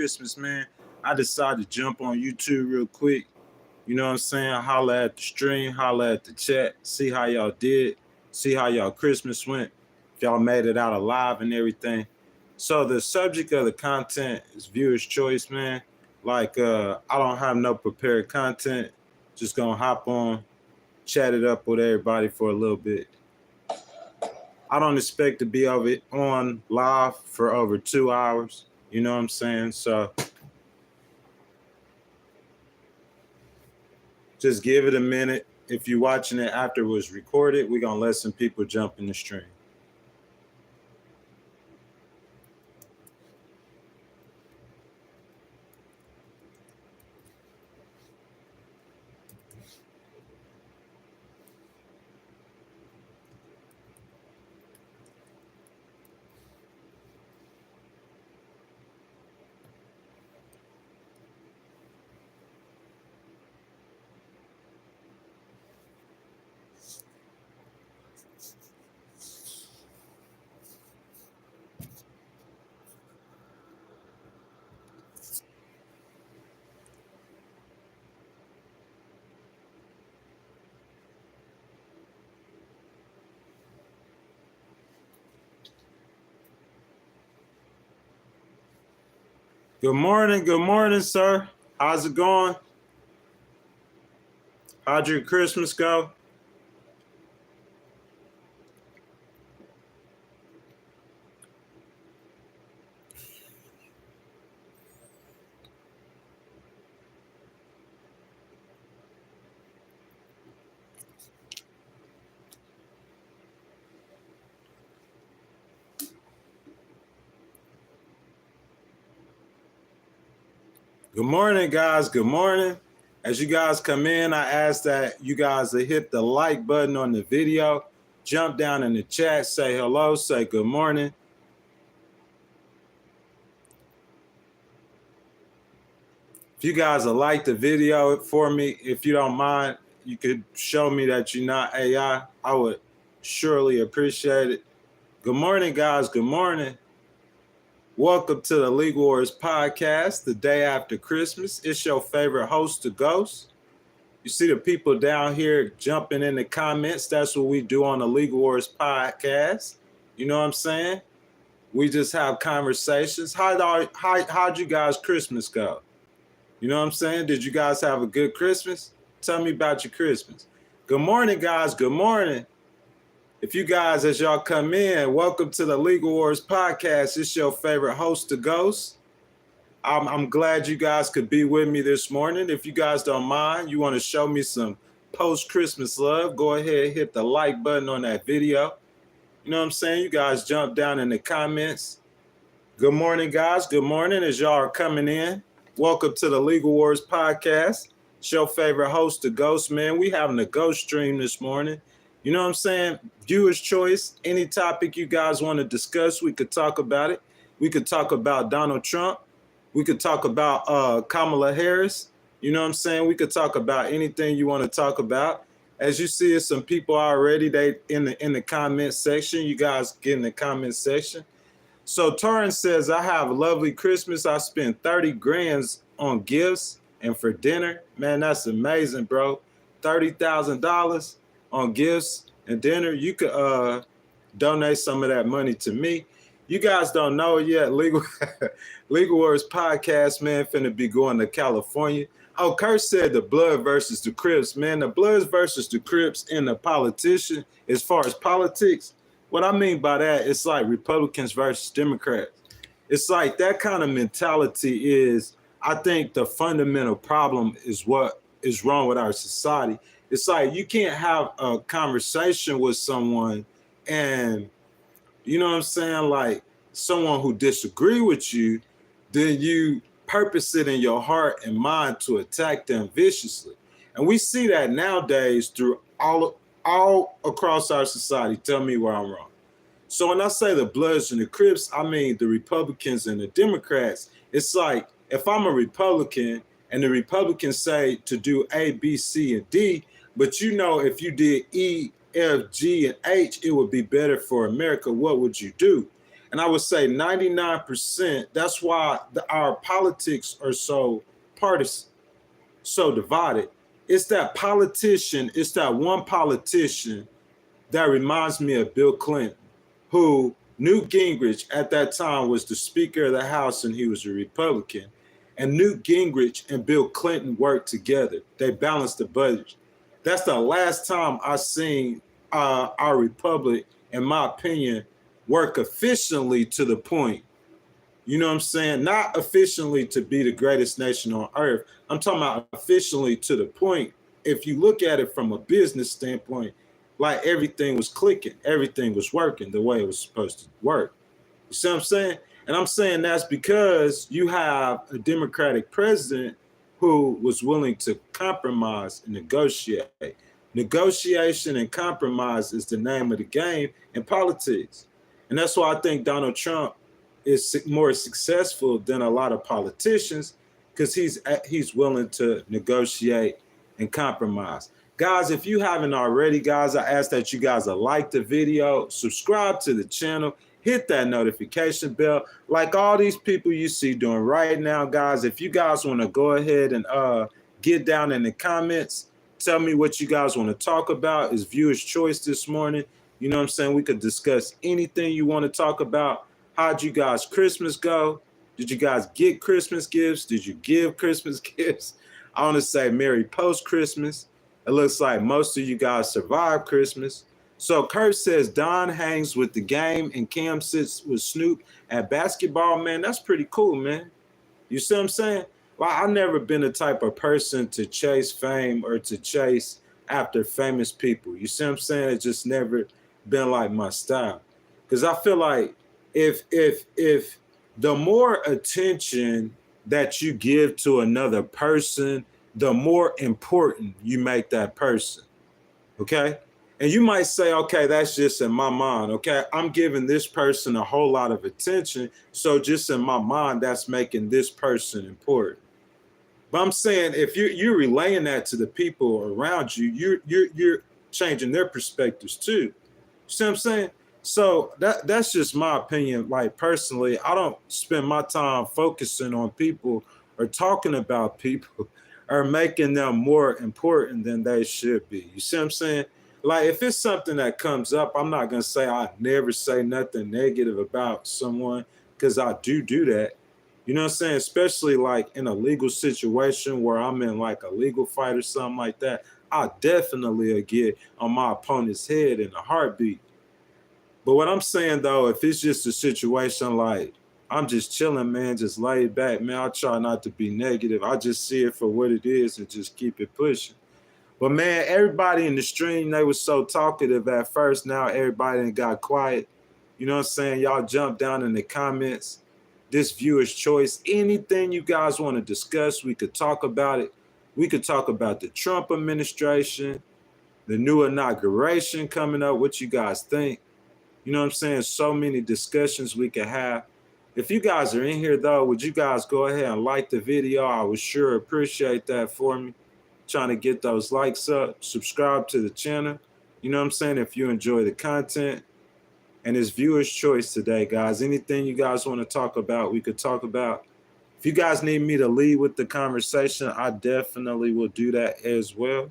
Christmas, man, I decided to jump on YouTube real quick. You know what I'm saying? Holla at the stream, holla at the chat, see how y'all did, see how y'all Christmas went, if y'all made it out alive and everything. So the subject of the content is viewer's choice, man. I don't have no prepared content. Just gonna hop on, chat it up with everybody for a little bit. I don't expect to be on live for over 2 hours. You know what I'm saying? So just give it a minute. If you're watching it after it was recorded, we're going to let some people jump in the stream. Good morning, sir. How's it going? How'd your Christmas go? Good morning, guys. Good morning. As you guys come in, I ask that you guys hit the like button on the video, jump down in the chat, say hello, say good morning. If you guys would like the video for me, if you don't mind, you could show me that you're not AI. I would surely appreciate it. Good morning, guys. Good morning. Welcome to the Legal Wars podcast, the day after Christmas. It's your favorite host, the Ghost. You see the people down here jumping in the comments. That's what we do on the Legal Wars podcast. You know what I'm saying? We just have conversations. How'd you guys' Christmas go? You know what I'm saying? Did you guys have a good Christmas? Tell me about your Christmas. Good morning, guys. Good morning. If you guys, as y'all come in, welcome to the Legal Wars podcast. It's your favorite host, the Ghost. I'm glad you guys could be with me this morning. If you guys don't mind, you want to show me some post-Christmas love, go ahead, hit the like button on that video. You know what I'm saying? You guys jump down in the comments. Good morning, guys. Good morning as y'all are coming in. Welcome to the Legal Wars podcast. It's your favorite host, the Ghost, man. We having a Ghoststream this morning. You know what I'm saying? Viewer's choice. Any topic you guys want to discuss, we could talk about it. We could talk about Donald Trump. We could talk about Kamala Harris. You know what I'm saying? We could talk about anything you want to talk about. As you see, it's some people already. They in the comment section. You guys get in the comment section. So Torrance says, I have a lovely Christmas. I spent 30 grand on gifts and for dinner. Man, that's amazing, bro. $30,000 on gifts and dinner. You could donate some of that money to me. You guys don't know it yet. Legal Wars podcast, man, finna be going to California. Oh, Kurt said the blood versus the Crips. Man, the Bloods versus the Crips and the politician, as far as politics, what I mean by that, it's like Republicans versus Democrats. It's like that kind of mentality is, I think the fundamental problem is what is wrong with our society. It's like you can't have a conversation with someone and, you know what I'm saying, like someone who disagree with you, then you purpose it in your heart and mind to attack them viciously. And we see that nowadays through all across our society. Tell me where I'm wrong. So when I say the Bloods and the Crips, I mean the Republicans and the Democrats. It's like if I'm a Republican and the Republicans say to do A, B, C, and D, but you know if you did E, F, G, and H, it would be better for America, what would you do? And I would say 99%, that's why our politics are so partisan, so divided. It's that politician, it's that one politician that reminds me of Bill Clinton, who Newt Gingrich at that time was the Speaker of the House and he was a Republican. And Newt Gingrich and Bill Clinton worked together. They balanced the budget. That's the last time I seen our republic, in my opinion, work efficiently to the point. You know what I'm saying? Not efficiently to be the greatest nation on earth. I'm talking about efficiently to the point. If you look at it from a business standpoint, like everything was clicking, everything was working the way it was supposed to work. You see what I'm saying? And I'm saying that's because you have a Democratic president who was willing to compromise and negotiate. Negotiation and compromise is the name of the game in politics. And that's why I think Donald Trump is more successful than a lot of politicians, because he's willing to negotiate and compromise. Guys, if you haven't already, guys, I ask that you guys like the video, subscribe to the channel, hit that notification bell, like all these people you see doing right now, guys. If you guys want to go ahead and get down in the comments, tell me what you guys want to talk about. It's viewer's choice this morning. You know what I'm saying? We could discuss anything you want to talk about. How'd you guys' Christmas go? Did you guys get Christmas gifts? Did you give Christmas gifts? I want to say Merry post-Christmas. It looks like most of you guys survived Christmas. So Kurt says Don hangs with the game and Cam sits with Snoop at basketball. Man, that's pretty cool, man. You see what I'm saying? Well, I've never been the type of person to chase fame or to chase after famous people. You see what I'm saying? It's just never been like my style. Because I feel like if the more attention that you give to another person, the more important you make that person. Okay? And you might say, okay, that's just in my mind. Okay, I'm giving this person a whole lot of attention. So just in my mind, that's making this person important. But I'm saying if you're relaying that to the people around you, you're changing their perspectives too. See what I'm saying? So that's just my opinion. Like personally, I don't spend my time focusing on people or talking about people or making them more important than they should be. You see what I'm saying? Like if it's something that comes up, I'm not gonna say I never say nothing negative about someone, because I do that. You know what I'm saying? Especially like in a legal situation where I'm in like a legal fight or something like that, I definitely get on my opponent's head in a heartbeat. But what I'm saying though, if it's just a situation like I'm just chilling, man, just laid back, man, I try not to be negative. I just see it for what it is and just keep it pushing. But man, everybody in the stream, they was so talkative at first. Now everybody done got quiet. You know what I'm saying? Y'all jump down in the comments. This viewer's choice. Anything you guys want to discuss, we could talk about it. We could talk about the Trump administration, the new inauguration coming up, what you guys think. You know what I'm saying? So many discussions we could have. If you guys are in here, though, would you guys go ahead and like the video? I would sure appreciate that for me. Trying to get those likes up. Subscribe to the channel. You know what I'm saying? If you enjoy the content. And it's viewer's choice today, guys. Anything you guys want to talk about, we could talk about. If you guys need me to lead with the conversation, I definitely will do that as well.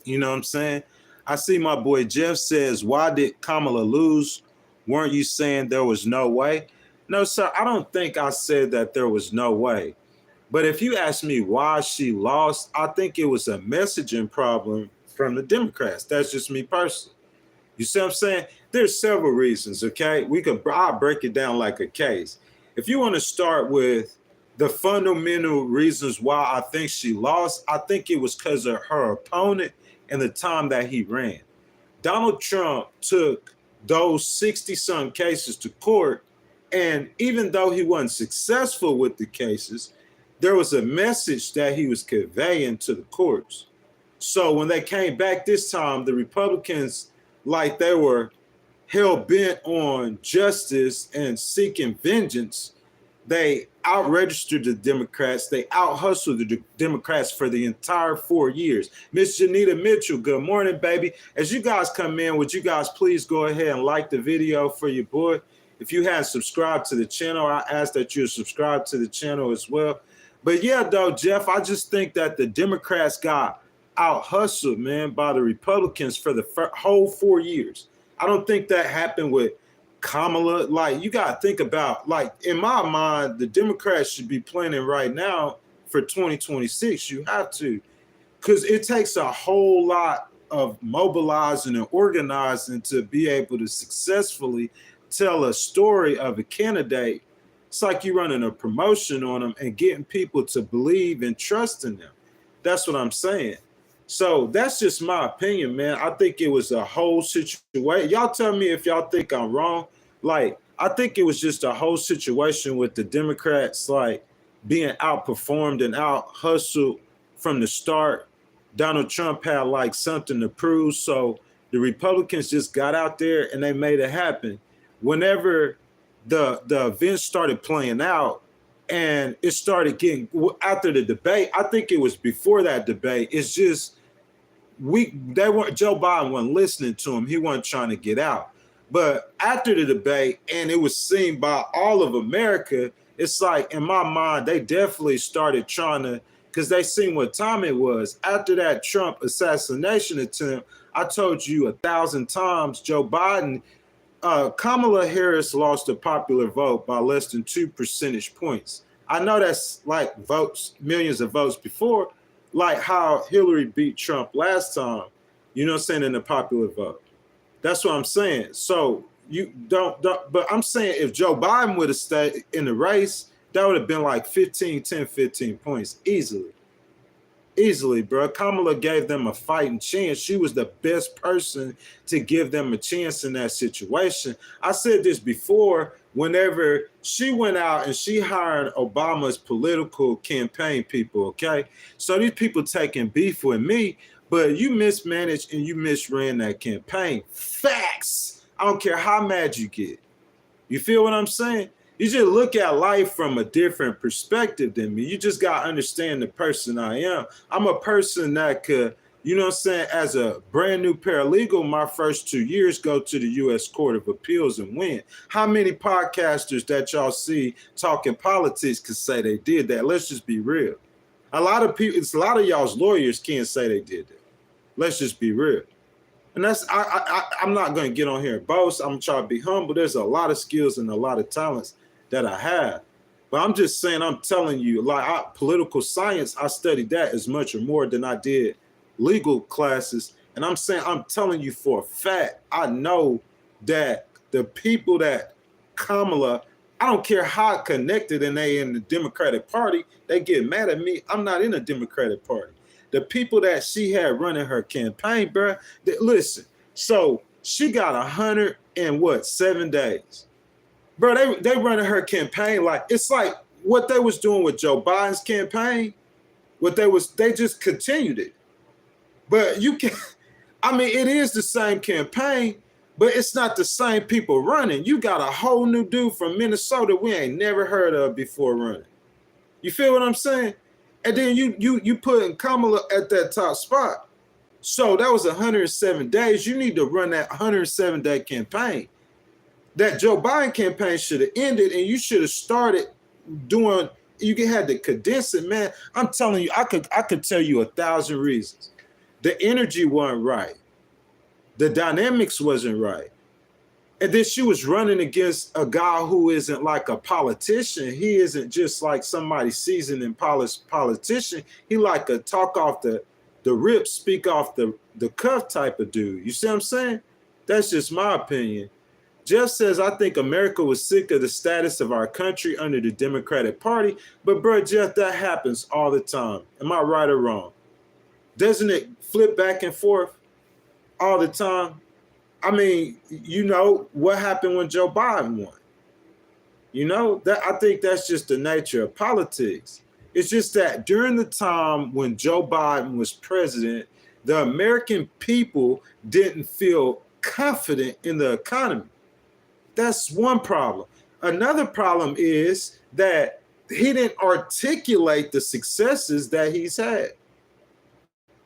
You know what I'm saying? I see my boy Jeff says, why did Kamala lose? Weren't you saying there was no way? No, sir, I don't think I said that there was no way. But if you ask me why she lost, I think it was a messaging problem from the Democrats. That's just me personally. You see what I'm saying? There's several reasons, okay? I'll break it down like a case. If you want to start with the fundamental reasons why I think she lost, I think it was because of her opponent and the time that he ran. Donald Trump took those 60-some cases to court, and even though he wasn't successful with the cases, there was a message that he was conveying to the courts. So when they came back this time, the Republicans, like they were hell-bent on justice and seeking vengeance, they out-registered the Democrats. They out-hustled the Democrats for the entire 4 years. Miss Janita Mitchell, good morning, baby. As you guys come in, would you guys please go ahead and like the video for your boy? If you hadn't subscribed to the channel, I ask that you subscribe to the channel as well. But yeah, though, Jeff, I just think that the Democrats got out hustled, man, by the Republicans for the whole 4 years. I don't think that happened with Kamala. Like, you got to think about, like, in my mind, the Democrats should be planning right now for 2026. You have to, because it takes a whole lot of mobilizing and organizing to be able to successfully tell a story of a candidate. It's like you running a promotion on them and getting people to believe and trust in them. That's what I'm saying. So that's just my opinion, man. I think it was a whole situation. Y'all tell me if y'all think I'm wrong. Like, I think it was just a whole situation with the Democrats, like, being outperformed and out hustled from the start. Donald Trump had like something to prove. So the Republicans just got out there and they made it happen. Whenever the events started playing out and it started getting after the debate, I think it was before that debate. It's just Joe Biden wasn't listening to him. He wasn't trying to get out. But after the debate, and it was seen by all of America, it's like, in my mind, they definitely started trying to, because they seen what time it was. After that Trump assassination attempt, I told you 1,000 times, Joe Biden, Kamala Harris lost the popular vote by less than 2 percentage points. I know that's like votes, millions of votes before, like how Hillary beat Trump last time, you know what I'm saying, in the popular vote. That's what I'm saying. So you don't, but I'm saying if Joe Biden would have stayed in the race, that would have been like 10, 15 points easily. Easily, bro. Kamala gave them a fighting chance. She was the best person to give them a chance in that situation. I said this before, whenever she went out and she hired Obama's political campaign people, okay? So these people taking beef with me, but you mismanaged and you misran that campaign. Facts. I don't care how mad you get. You feel what I'm saying? You just look at life from a different perspective than me. You just got to understand the person I am. I'm a person that could, you know what I'm saying, as a brand new paralegal, my first 2 years go to the U.S. Court of Appeals and win. How many podcasters that y'all see talking politics could say they did that? Let's just be real. A lot of people, it's a lot of y'all's lawyers can't say they did that. Let's just be real. And that's, I'm not going to get on here and boast. I'm trying to be humble. There's a lot of skills and a lot of talents that I have. But I'm just saying, I'm telling you, like political science, I studied that as much or more than I did legal classes. And I'm saying, I'm telling you for a fact, I know that the people that Kamala, I don't care how connected and they in the Democratic Party, they get mad at me. I'm not in the Democratic Party. The people that she had running her campaign, bro, listen, so she got 107 days. Bro, they running her campaign like, it's like what they was doing with Joe Biden's campaign, they just continued it. But you can, I mean, it is the same campaign, but it's not the same people running. You got a whole new dude from Minnesota we ain't never heard of before running. You feel what I'm saying? And then you putting Kamala at that top spot. So that was 107 days. You need to run that 107-day campaign. That Joe Biden campaign should have ended, and you should have started doing. You had to condense it, man. I'm telling you, I could tell you 1,000 reasons. The energy wasn't right. The dynamics wasn't right. And then she was running against a guy who isn't like a politician. He isn't just like somebody seasoned and polished politician. He like a talk off the rip, speak off the cuff type of dude. You see what I'm saying? That's just my opinion. Jeff says, I think America was sick of the status of our country under the Democratic Party. But bro, Jeff, that happens all the time. Am I right or wrong? Doesn't it flip back and forth all the time? I mean, you know, what happened when Joe Biden won? You know, that I think that's just the nature of politics. It's just that during the time when Joe Biden was president, the American people didn't feel confident in the economy. That's one problem. Another problem is that he didn't articulate the successes that he's had.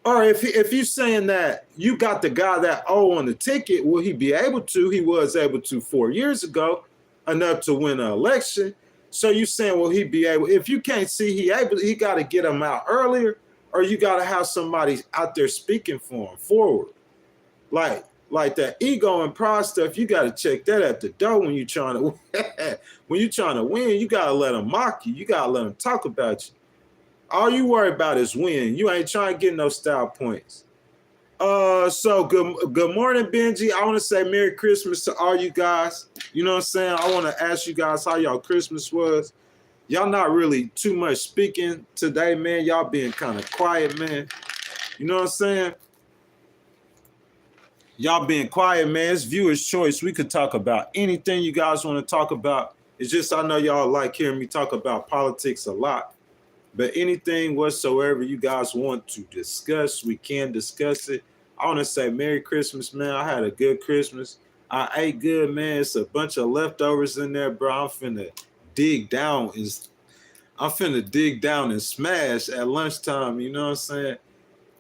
Or if you're saying that you got the guy that on the ticket, will he be able to? He was able to 4 years ago. enough to win an election. So you saying, well, he be able, if you can't see he able, he got to get him out earlier, or you got to have somebody out there speaking for him forward. Like that ego and pride stuff, you got to check that at the door when you're trying to when you're trying to win. You got to let them mock you. You got to let them talk about you. All you worry about is win. You ain't trying to get no style points. So good morning, Benji. I want to say Merry Christmas to all you guys. You know what I'm saying? I want to ask you guys how y'all Christmas was. Y'all not really too much speaking today, man. Y'all being kind of quiet, man. You know what I'm saying? Y'all being quiet, man. It's viewer's choice. We could talk about anything you guys want to talk about. It's just I know y'all like hearing me talk about politics a lot. But anything whatsoever you guys want to discuss, we can discuss it. I want to say Merry Christmas, man. I had a good Christmas. I ate good, man. It's a bunch of leftovers in there, bro. I'm finna dig down and smash at lunchtime, you know what I'm saying?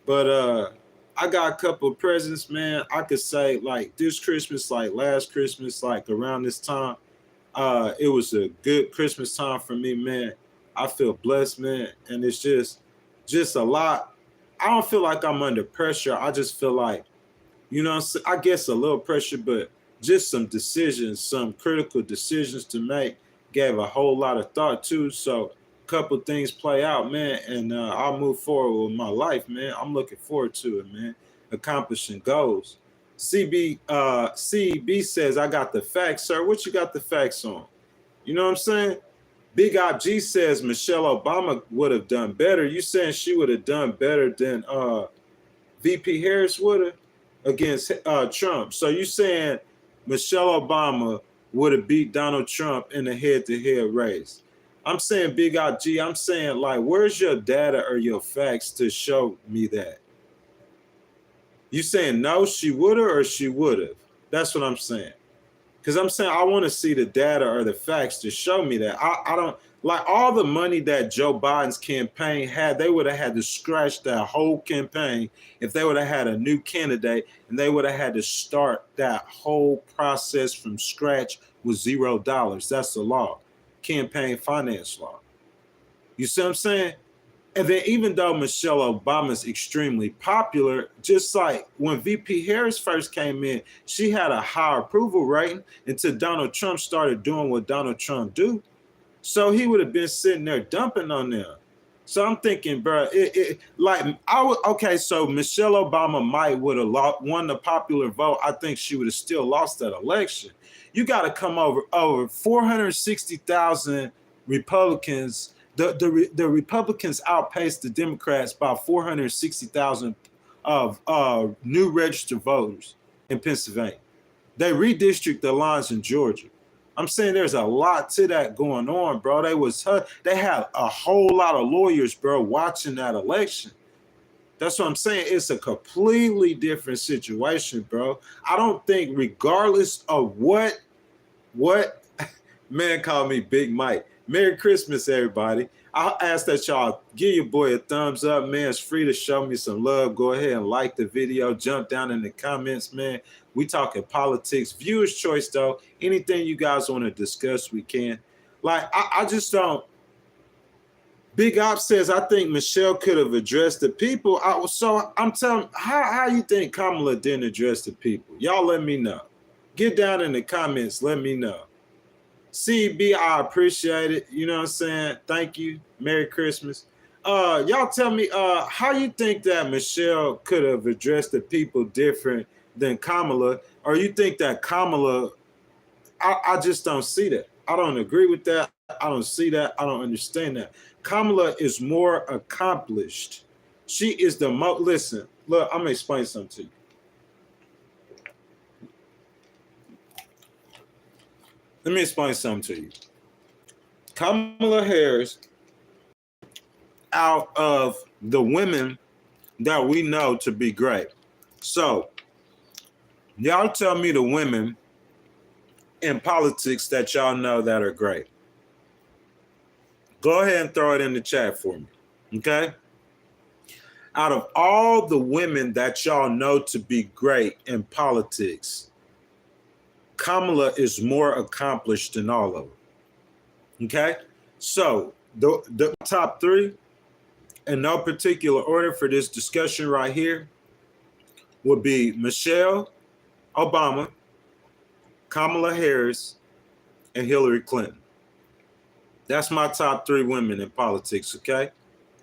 But I got a couple of presents, man. I could say like this Christmas, like last Christmas, like around this time, it was a good Christmas time for me, man. I feel blessed, man, and it's just a lot. I don't feel like I'm under pressure. I just feel like, you know, I guess a little pressure, but just some decisions, some critical decisions to make. Gave a whole lot of thought to. So a couple things play out, man, and I'll move forward with my life, man. I'm looking forward to it, man. Accomplishing goals. CB says, I got the facts, sir. What you got the facts on? You know what I'm saying? Big Op G says Michelle Obama would have done better. You saying she would have done better than VP Harris would have against Trump? So you saying Michelle Obama would have beat Donald Trump in a head-to-head race? I'm saying Big Op G. I'm saying, like, where's your data or your facts to show me that? You saying no, she would have, or she would have? That's what I'm saying. Because I'm saying I want to see the data or the facts to show me that. I don't like all the money that Joe Biden's campaign had. They would have had to scratch that whole campaign if they would have had a new candidate, and they would have had to start that whole process from scratch with $0. That's the law, campaign finance law. You see what I'm saying? And then even though Michelle Obama's extremely popular, just like when VP Harris first came in, she had a high approval rating until Donald Trump started doing what Donald Trump do. So he would have been sitting there dumping on them. So I'm thinking, bro, so Michelle Obama might would have won the popular vote. I think she would have still lost that election. You got to come over 460,000 Republicans. The Republicans outpaced the Democrats by 460,000 of new registered voters in Pennsylvania. They redistricted the lines in Georgia. I'm saying there's a lot to that going on, bro. They had a whole lot of lawyers, bro, watching that election. That's what I'm saying. It's a completely different situation, bro. I don't think, regardless of what man called me Big Mike. Merry Christmas, everybody. I'll ask that y'all give your boy a thumbs up, man. It's free to show me some love. Go ahead and like the video. Jump down in the comments, man. We talking politics. Viewer's choice, though. Anything you guys want to discuss, we can. Like, I just don't. Big Op says, I think Michelle could have addressed the people. I'm telling, how you think Kamala didn't address the people? Y'all let me know. Get down in the comments. Let me know. CB, I appreciate it. You know what I'm saying? Thank you. Merry Christmas. Y'all tell me how you think that Michelle could have addressed the people different than Kamala, or you think that Kamala, I just don't see that. I don't agree with that. I don't see that. I don't understand that. Kamala is more accomplished. She is the most, listen, look, I'm going to explain something to you. Let me explain something to you. Kamala Harris, out of the women that we know to be great. So, y'all tell me the women in politics that y'all know that are great. Go ahead and throw it in the chat for me, okay? Out of all the women that y'all know to be great in politics, Kamala is more accomplished than all of them. Okay? So the top three, in no particular order for this discussion right here, would be Michelle Obama, Kamala Harris, and Hillary Clinton. That's my top three women in politics, okay?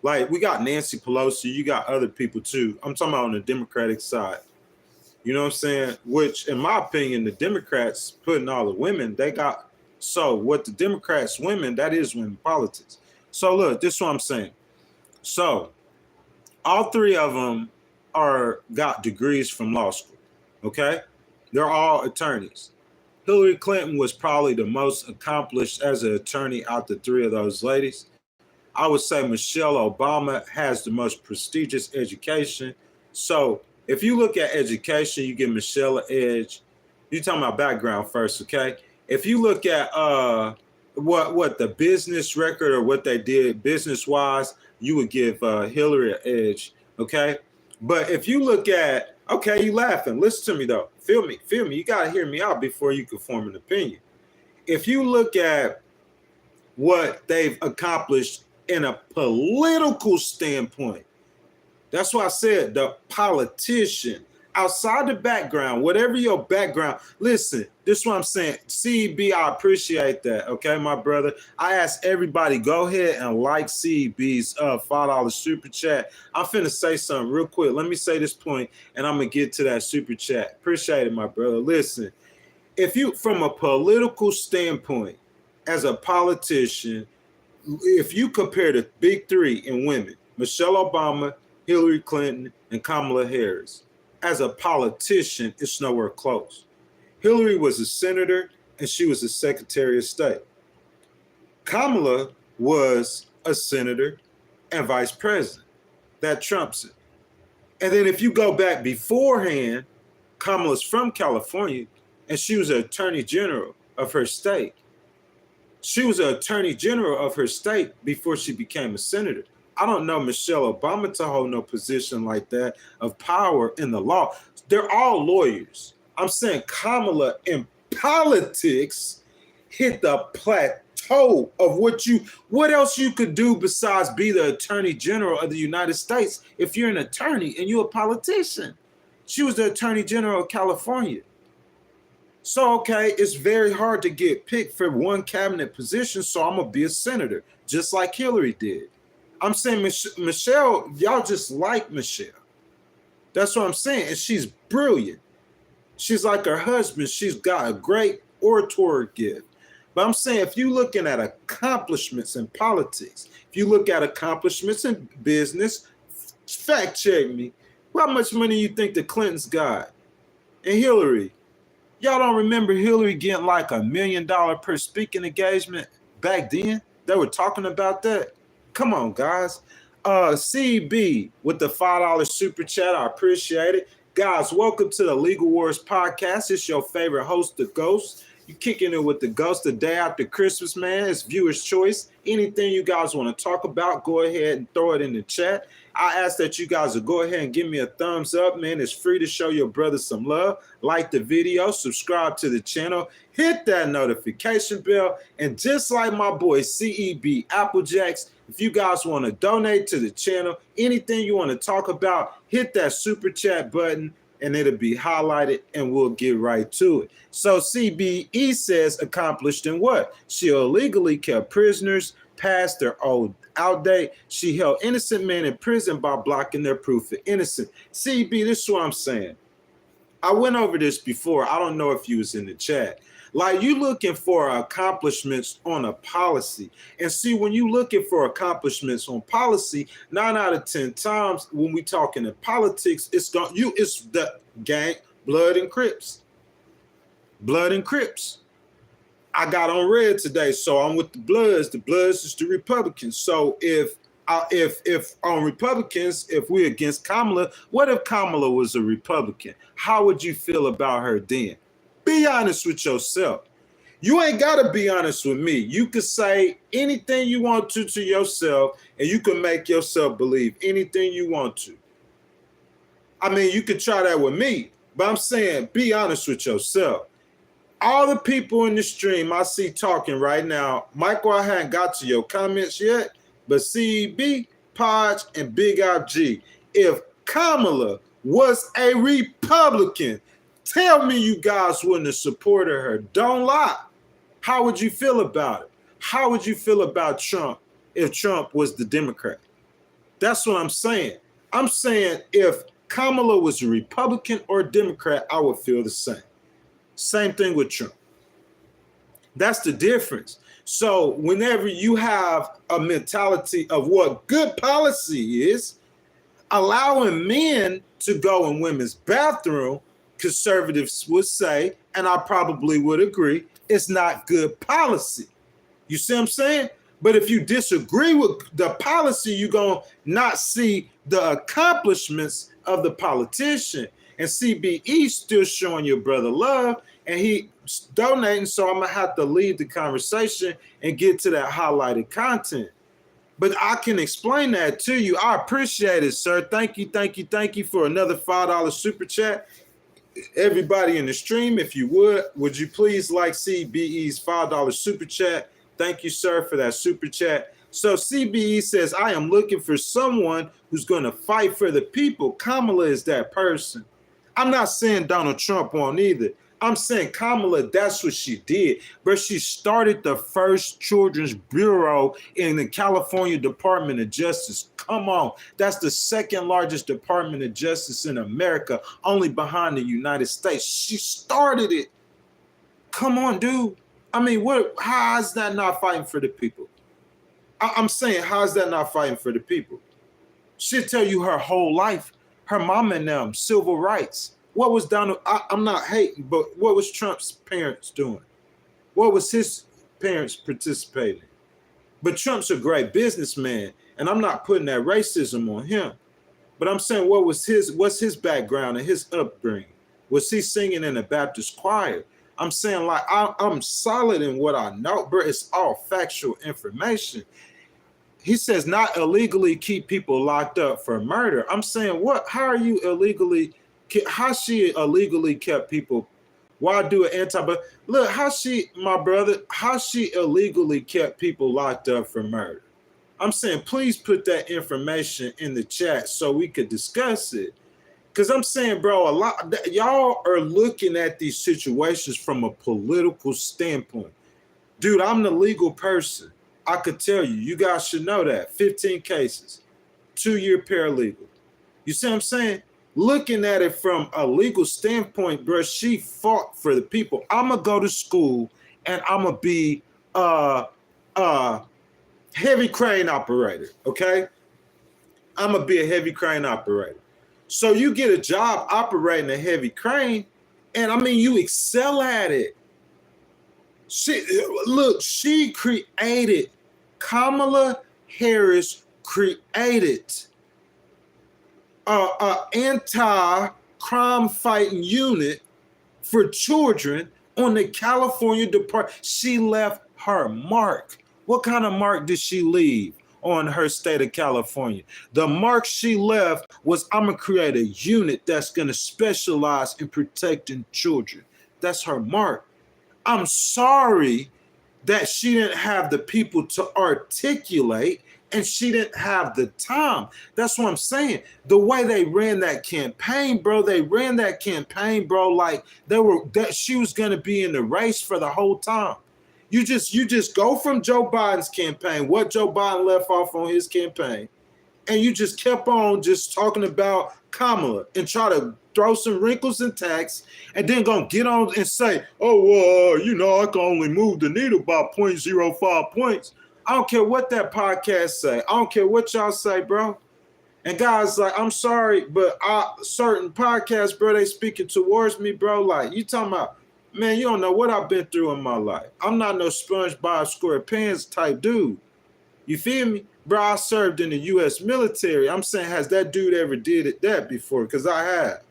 Like, we got Nancy Pelosi, you got other people too. I'm talking about on the Democratic side. You know what I'm saying? Which, in my opinion, the Democrats putting all the women, they got, so what the Democrats women, that is women politics. So look, this is what I'm saying. So all three of them got degrees from law school, okay? They're all attorneys. Hillary Clinton was probably the most accomplished as an attorney out the three of those ladies. I would say Michelle Obama has the most prestigious education. So if you look at education, you give Michelle an edge. You're talking about background first, okay? If you look at what the business record or what they did business-wise, you would give Hillary an edge, okay? But if you look at, okay, you laughing. Listen to me, though. Feel me. You got to hear me out before you can form an opinion. If you look at what they've accomplished in a political standpoint, that's why I said the politician, outside the background, whatever your background, listen, this is what I'm saying. CB, I appreciate that, okay, my brother. I ask everybody, go ahead and like CB's $5 super chat. I'm finna say something real quick. Let me say this point, and I'm gonna get to that super chat. Appreciate it, my brother. Listen, if you, from a political standpoint, as a politician, if you compare the big three in women, Michelle Obama, Hillary Clinton, and Kamala Harris, as a politician, it's nowhere close. Hillary was a senator and she was a secretary of state. Kamala was a senator and vice president. That trumps it. And then if you go back beforehand, Kamala's from California and she was an attorney general of her state. She was an attorney general of her state before she became a senator. I don't know Michelle Obama to hold no position like that of power in the law. They're all lawyers. I'm saying Kamala in politics hit the plateau of what else you could do besides be the attorney general of the United States if you're an attorney and you're a politician. She was the attorney general of California. So, okay, it's very hard to get picked for one cabinet position, so I'm going to be a senator, just like Hillary did. I'm saying Michelle, y'all just like Michelle. That's what I'm saying. And she's brilliant. She's like her husband. She's got a great oratory gift. But I'm saying if you're looking at accomplishments in politics, if you look at accomplishments in business, fact check me. How much money you think the Clintons got? And Hillary? Y'all don't remember Hillary getting like $1 million per speaking engagement back then? They were talking about that. Come on, guys. CB with the $5 super chat. I appreciate it. Guys, welcome to the Legal Wars podcast. It's your favorite host, the Ghost. You kicking it with the Ghost the day after Christmas, man. It's viewer's choice. Anything you guys want to talk about, go ahead and throw it in the chat. I ask that you guys will go ahead and give me a thumbs up, man. It's free to show your brother some love. Like the video, subscribe to the channel, hit that notification bell, and just like my boy CEB Applejacks, if you guys want to donate to the channel, anything you want to talk about, hit that super chat button, and it'll be highlighted, and we'll get right to it. So CBE says accomplished in what? She illegally kept prisoners past their old outdate. She held innocent men in prison by blocking their proof of innocence. CB, this is what I'm saying. I went over this before. I don't know if you was in the chat. Like, you looking for accomplishments on a policy. And see, when you looking for accomplishments on policy, 9 out of 10 times when we talking in politics, it's the gang, blood and Crips. Blood and Crips. I got on red today, so I'm with the Bloods. The Bloods is the Republicans. So if on Republicans, if we're against Kamala, what if Kamala was a Republican? How would you feel about her then? Be honest with yourself. You ain't got to be honest with me. You can say anything you want to yourself, and you can make yourself believe anything you want to. I mean, you can try that with me, but I'm saying be honest with yourself. all the people in the stream I see talking right now, Michael, I hadn't got to your comments yet, but CEB, Podge, and Big Out G, if Kamala was a Republican, tell me you guys wouldn't have supported her. Don't lie. How would you feel about it? How would you feel about Trump if Trump was the Democrat? That's what I'm saying. I'm saying if Kamala was a Republican or a Democrat, I would feel the same. Same thing with Trump. That's the difference. So whenever you have a mentality of what good policy is, allowing men to go in women's bathroom, conservatives would say, and I probably would agree, it's not good policy. You see what I'm saying? But if you disagree with the policy, you're going to not see the accomplishments of the politician. And CBE still showing your brother love, and he donating, so I'm going to have to leave the conversation and get to that highlighted content. But I can explain that to you. I appreciate it, sir. Thank you for another $5 super chat. Everybody in the stream, if you would you please like CBE's $5 super chat? Thank you, sir, for that super chat. So CBE says, I am looking for someone who's going to fight for the people. Kamala is that person. I'm not saying Donald Trump won't either. I'm saying Kamala, that's what she did. But she started the first children's bureau in the California Department of Justice. Come on. That's the second largest Department of Justice in America, only behind the United States. She started it. Come on, dude. I mean, how is that not fighting for the people? I'm saying, how is that not fighting for the people? She'll tell you her whole life, her mom and them, civil rights. What was Donald? I'm not hating, but what was Trump's parents doing? What was his parents participating? But Trump's a great businessman, and I'm not putting that racism on him. But I'm saying, what's his background and his upbringing? Was he singing in a Baptist choir? I'm saying, like, I'm solid in what I know, bro. It's all factual information. He says not illegally keep people locked up for murder. I'm saying, what? How are you illegally? How she illegally kept people? Why do an but look, how she illegally kept people locked up for murder? I'm saying, please put that information in the chat so we could discuss it. Because I'm saying, bro, y'all are looking at these situations from a political standpoint. Dude, I'm the legal person. I could tell you, you guys should know that. 15 cases, 2-year paralegal. You see what I'm saying? Looking at it from a legal standpoint, bro, she fought for the people. I'm going to go to school and I'm going to be a heavy crane operator, okay? I'm going to be a heavy crane operator. So you get a job operating a heavy crane, and I mean, you excel at it. She created, Kamala Harris created an anti-crime fighting unit for children on the California Department. She left her mark. What kind of mark did she leave on her state of California? The mark she left was, I'm going to create a unit that's going to specialize in protecting children. That's her mark. I'm sorry that she didn't have the people to articulate, and she didn't have the time. That's what I'm saying. The way they ran that campaign, bro, like she was going to be in the race for the whole time. You just go from Joe Biden's campaign, what Joe Biden left off on his campaign, and you just kept on just talking about Kamala and try to throw some wrinkles in tax, and then gonna get on and say, oh, I can only move the needle by 0.05 points. I don't care what that podcast say. I don't care what y'all say, bro. And guys, like, I'm sorry, but certain podcasts, bro, they speaking towards me, bro. Like, you talking about, man, you don't know what I've been through in my life. I'm not no SpongeBob SquarePants type dude. You feel me? Bro, I served in the U.S. military. I'm saying, has that dude ever did that before? Because I have.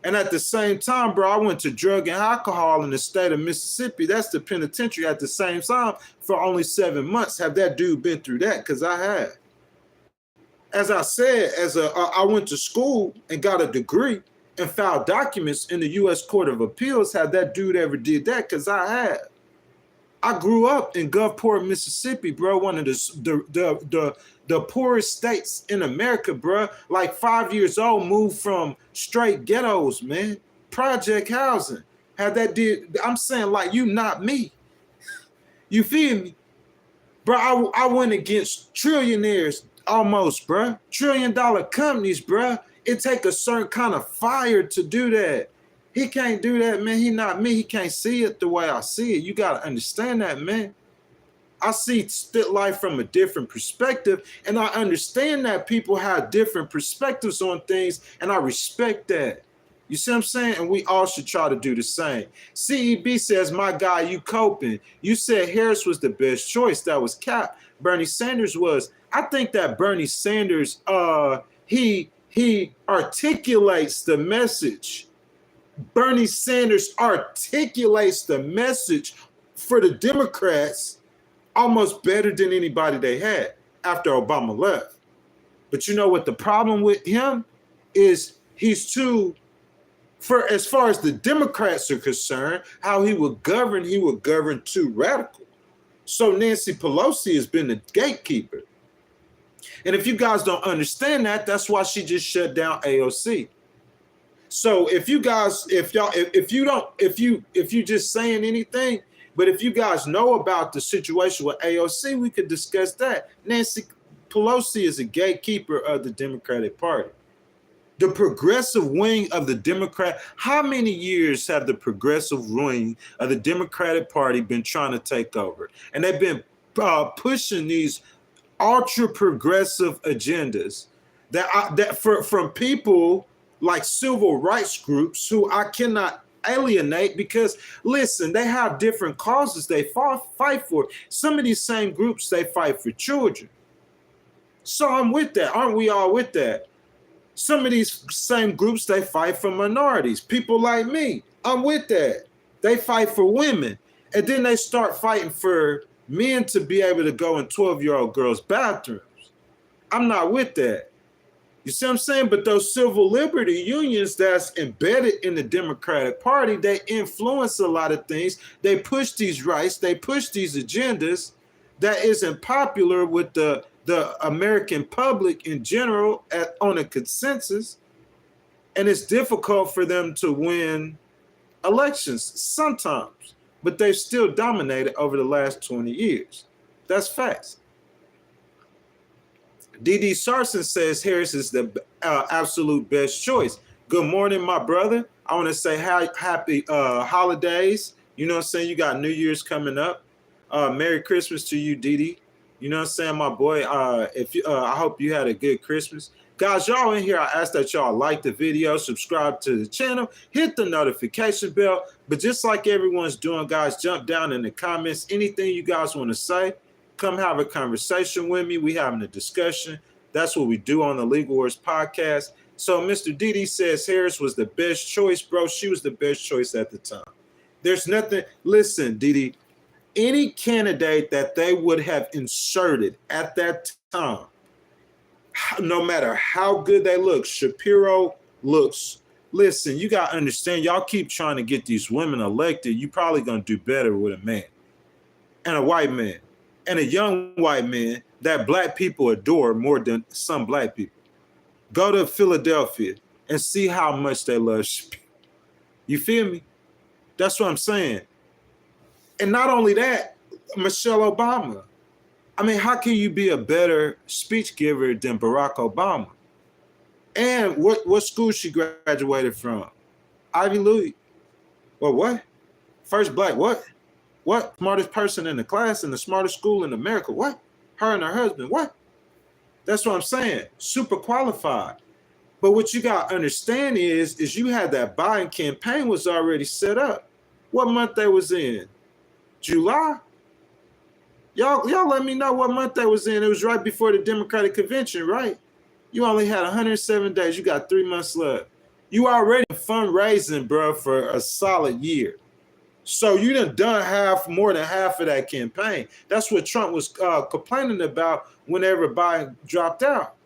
And at the same time, bro, I went to drug and alcohol in the state of Mississippi. That's the penitentiary at the same time for only 7 months. Have that dude been through that? Because I have. As I said, I went to school and got a degree, and filed documents in the U.S. Court of Appeals had that dude ever did that, because I had. I grew up in Gulfport, Mississippi, bro, one of the poorest states in America, bro. Like 5 years old, moved from straight ghettos, man. Project housing. Had that did, I'm saying, like, you not me. You feel me? Bro, I went against trillionaires almost, bro. $1 trillion companies, bro. It take a certain kind of fire to do that. He can't do that, man. He not me. He can't see it the way I see it. You got to understand that, man. I see life from a different perspective, and I understand that people have different perspectives on things, and I respect that. You see what I'm saying? And we all should try to do the same. CEB says, my guy, you coping. You said Harris was the best choice. That was cap. Bernie Sanders was. I think that Bernie Sanders, he articulates the message. Bernie Sanders articulates the message for the Democrats almost better than anybody they had after Obama left. But you know what the problem with him is? He's too, for as far as the Democrats are concerned, how he would govern too radical. So Nancy Pelosi has been the gatekeeper. And if you guys don't understand that, that's why she just shut down AOC. So if you just saying anything, but if you guys know about the situation with AOC, we could discuss that. Nancy Pelosi is a gatekeeper of the Democratic Party. The progressive wing of the Democrat, how many years have the progressive wing of the Democratic Party been trying to take over? And they've been pushing these ultra progressive agendas from people like civil rights groups who I cannot alienate, because listen, they have different causes they fight for. Some of these same groups, they fight for children. So I'm with that. Aren't we all with that? Some of these same groups, they fight for minorities. People like me, I'm with that. They fight for women. And then they start fighting for men to be able to go in 12-year-old girls' bathrooms. I'm not with that. You see what I'm saying? But those civil liberty unions that's embedded in the Democratic Party, they influence a lot of things. They push these rights. They push these agendas that isn't popular with the American public in general on a consensus. And it's difficult for them to win elections sometimes. But they've still dominated over the last 20 years. That's facts. D.D. Sarson says Harris is the absolute best choice. Good morning, my brother. I want to say happy holidays. You know what I'm saying? You got New Year's coming up. Merry Christmas to you, D.D. You know what I'm saying, my boy? I hope you had a good Christmas. Guys, y'all in here, I ask that y'all like the video, subscribe to the channel, hit the notification bell. But just like everyone's doing, guys, jump down in the comments. Anything you guys want to say, come have a conversation with me. We having a discussion. That's what we do on the Legal Wars podcast. So Mr. Didi says Harris was the best choice, bro. She was the best choice at the time. There's nothing. Listen, Didi, any candidate that they would have inserted at that time, no matter how good they look, Shapiro looks. Listen, you got to understand, y'all keep trying to get these women elected. You probably going to do better with a man and a white man. And a young white man that black people adore more than some black people. Go to Philadelphia and see how much they love Shapiro. You feel me? That's what I'm saying. And not only that, Michelle Obama. I mean, how can you be a better speech giver than Barack Obama? And what school she graduated from? Ivy League. Well, what? First black, what? What? Smartest person in the class in the smartest school in America. What? Her and her husband. What? That's what I'm saying. Super qualified. But what you got to understand is you had that Biden campaign was already set up. What month they was in? July? Y'all let me know what month they was in. It was right before the Democratic convention, right? You only had 107 days. You got 3 months left. You already fundraising, bro, for a solid year. So you done more than half of that campaign. That's what Trump was complaining about whenever Biden dropped out.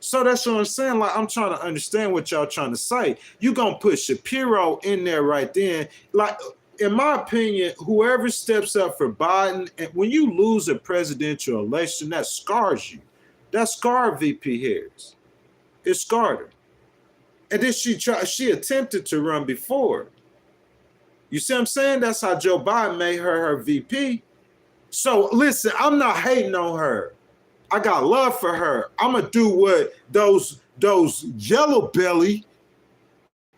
So that's what I'm saying. Like, I'm trying to understand what y'all trying to say. You gonna put Shapiro in there right then. Like, in my opinion, whoever steps up for Biden, and when you lose a presidential election, that scars you. That scarred VP Harris. It scarred her. And then she attempted to run before. You see what I'm saying? That's how Joe Biden made her VP. So listen, I'm not hating on her. I got love for her. I'm gonna do what those yellow bellies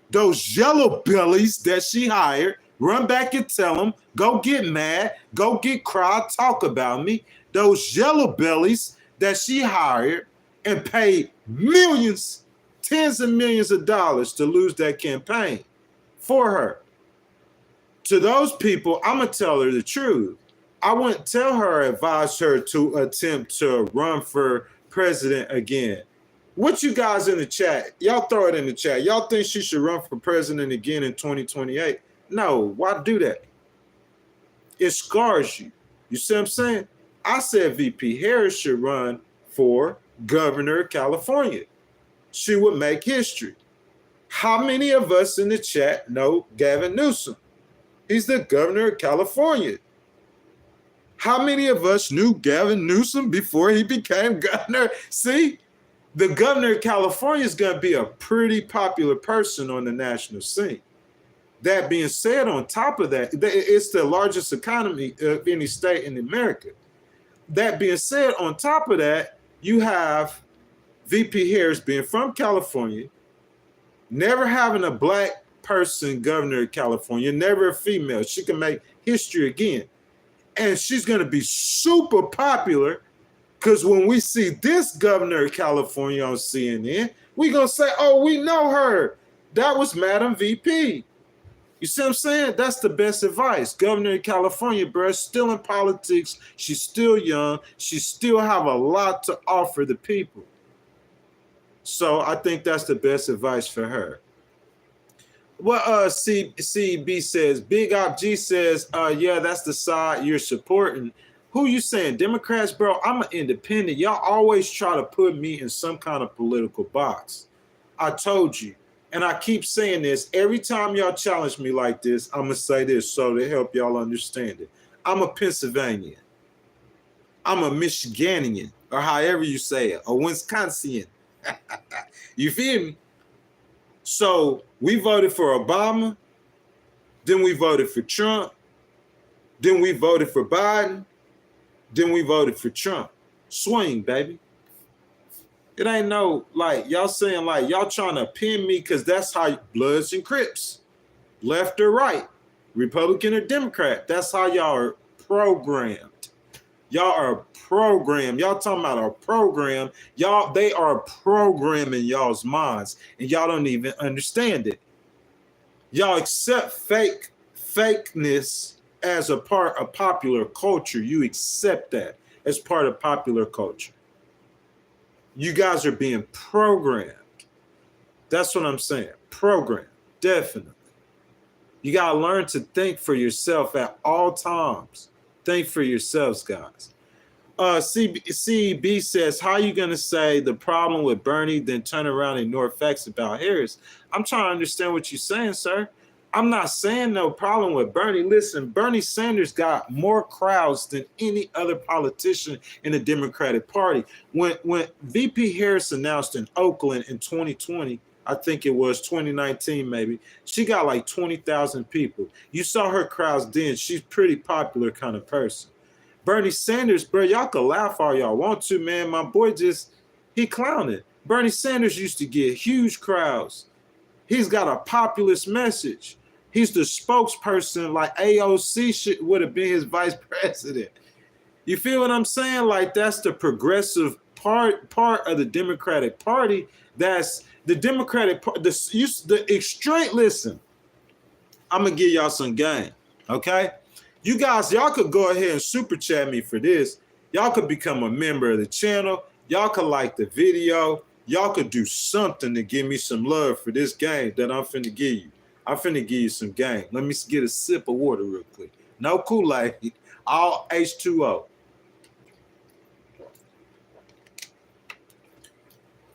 that she hired, run back and tell them, go get mad, go get cried, talk about me. Those yellow bellies that she hired and paid millions, tens of millions of dollars to lose that campaign for her. To those people, I'm gonna tell her the truth. I wouldn't tell her, advise her to attempt to run for president again. What you guys in the chat, y'all throw it in the chat. Y'all think she should run for president again in 2028? No, why do that? It scars you. You see what I'm saying? I said VP Harris should run for governor of California. She would make history. How many of us in the chat know Gavin Newsom? He's the governor of California. How many of us knew Gavin Newsom before he became governor? See, the governor of California is going to be a pretty popular person on the national scene. That being said, on top of that, it's the largest economy of any state in America. That being said, on top of that, you have VP Harris being from California, never having a black person governor of California, never a female. She can make history again. And she's going to be super popular because when we see this governor of California on CNN, we're going to say, oh, we know her. That was Madam VP. You see what I'm saying? That's the best advice. Governor of California, bro, still in politics. She's still young. She still have a lot to offer the people. So I think that's the best advice for her. Well, CB says, Big Op G says, yeah, that's the side you're supporting. Who you saying? Democrats, bro? I'm an independent. Y'all always try to put me in some kind of political box. I told you. And I keep saying this. Every time y'all challenge me like this, I'm going to say this so to help y'all understand it. I'm a Pennsylvanian. I'm a Michiganian, or however you say it, a Wisconsinian. You feel me? So we voted for Obama, then we voted for Trump, then we voted for Biden, then we voted for Trump. Swing, baby. It ain't no, like, y'all saying, like, y'all trying to pin me because that's how Bloods and Crips, left or right, Republican or Democrat, that's how y'all are programmed. Y'all are programmed. Y'all talking about a program. They are programming y'all's minds, and y'all don't even understand it. Y'all accept fakeness as a part of popular culture. You accept that as part of popular culture. You guys are being programmed. That's what I'm saying. Programmed, definitely. You got to learn to think for yourself at all times. Think for yourselves, guys. CB says, how are you going to say the problem with Bernie, then turn around and ignore facts about Harris? I'm trying to understand what you're saying, sir. I'm not saying no problem with Bernie. Listen, Bernie Sanders got more crowds than any other politician in the Democratic Party. When VP Harris announced in Oakland in 2020, I think it was 2019 maybe, she got like 20,000 people. You saw her crowds then. She's pretty popular kind of person. Bernie Sanders, bro, y'all can laugh all y'all want to, man. My boy he clowning. Bernie Sanders used to get huge crowds. He's got a populist message. He's the spokesperson, like AOC would have been his vice president. You feel what I'm saying? Like, that's the progressive part of the Democratic Party. That's the Democratic Party. The extreme, listen, I'm going to give y'all some game, okay? You guys, y'all could go ahead and super chat me for this. Y'all could become a member of the channel. Y'all could like the video. Y'all could do something to give me some love for this game that I'm finna give you. I'm finna give you some game. Let me get a sip of water real quick. No Kool-Aid, all H2O.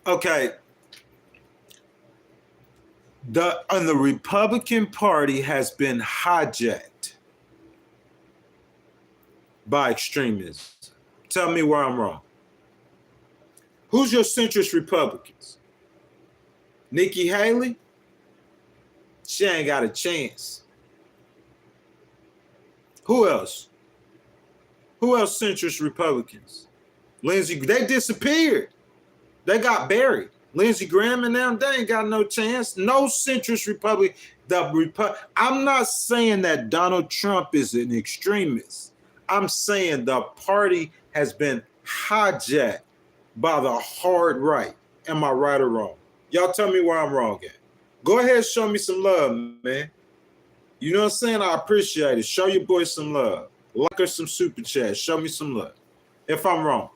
Okay. The Republican Party has been hijacked by extremists. Tell me where I'm wrong. Who's your centrist Republicans? Nikki Haley? She ain't got a chance. Who else? Who else centrist Republicans? Lindsey, they disappeared. They got buried. Lindsey Graham and them, they ain't got no chance. No centrist Republic. I'm not saying that Donald Trump is an extremist. I'm saying the party has been hijacked by the hard right. Am I right or wrong? Y'all tell me where I'm wrong at. Go ahead and show me some love, man. You know what I'm saying? I appreciate it. Show your boy some love. Like her some super chat. Show me some love. If I'm wrong.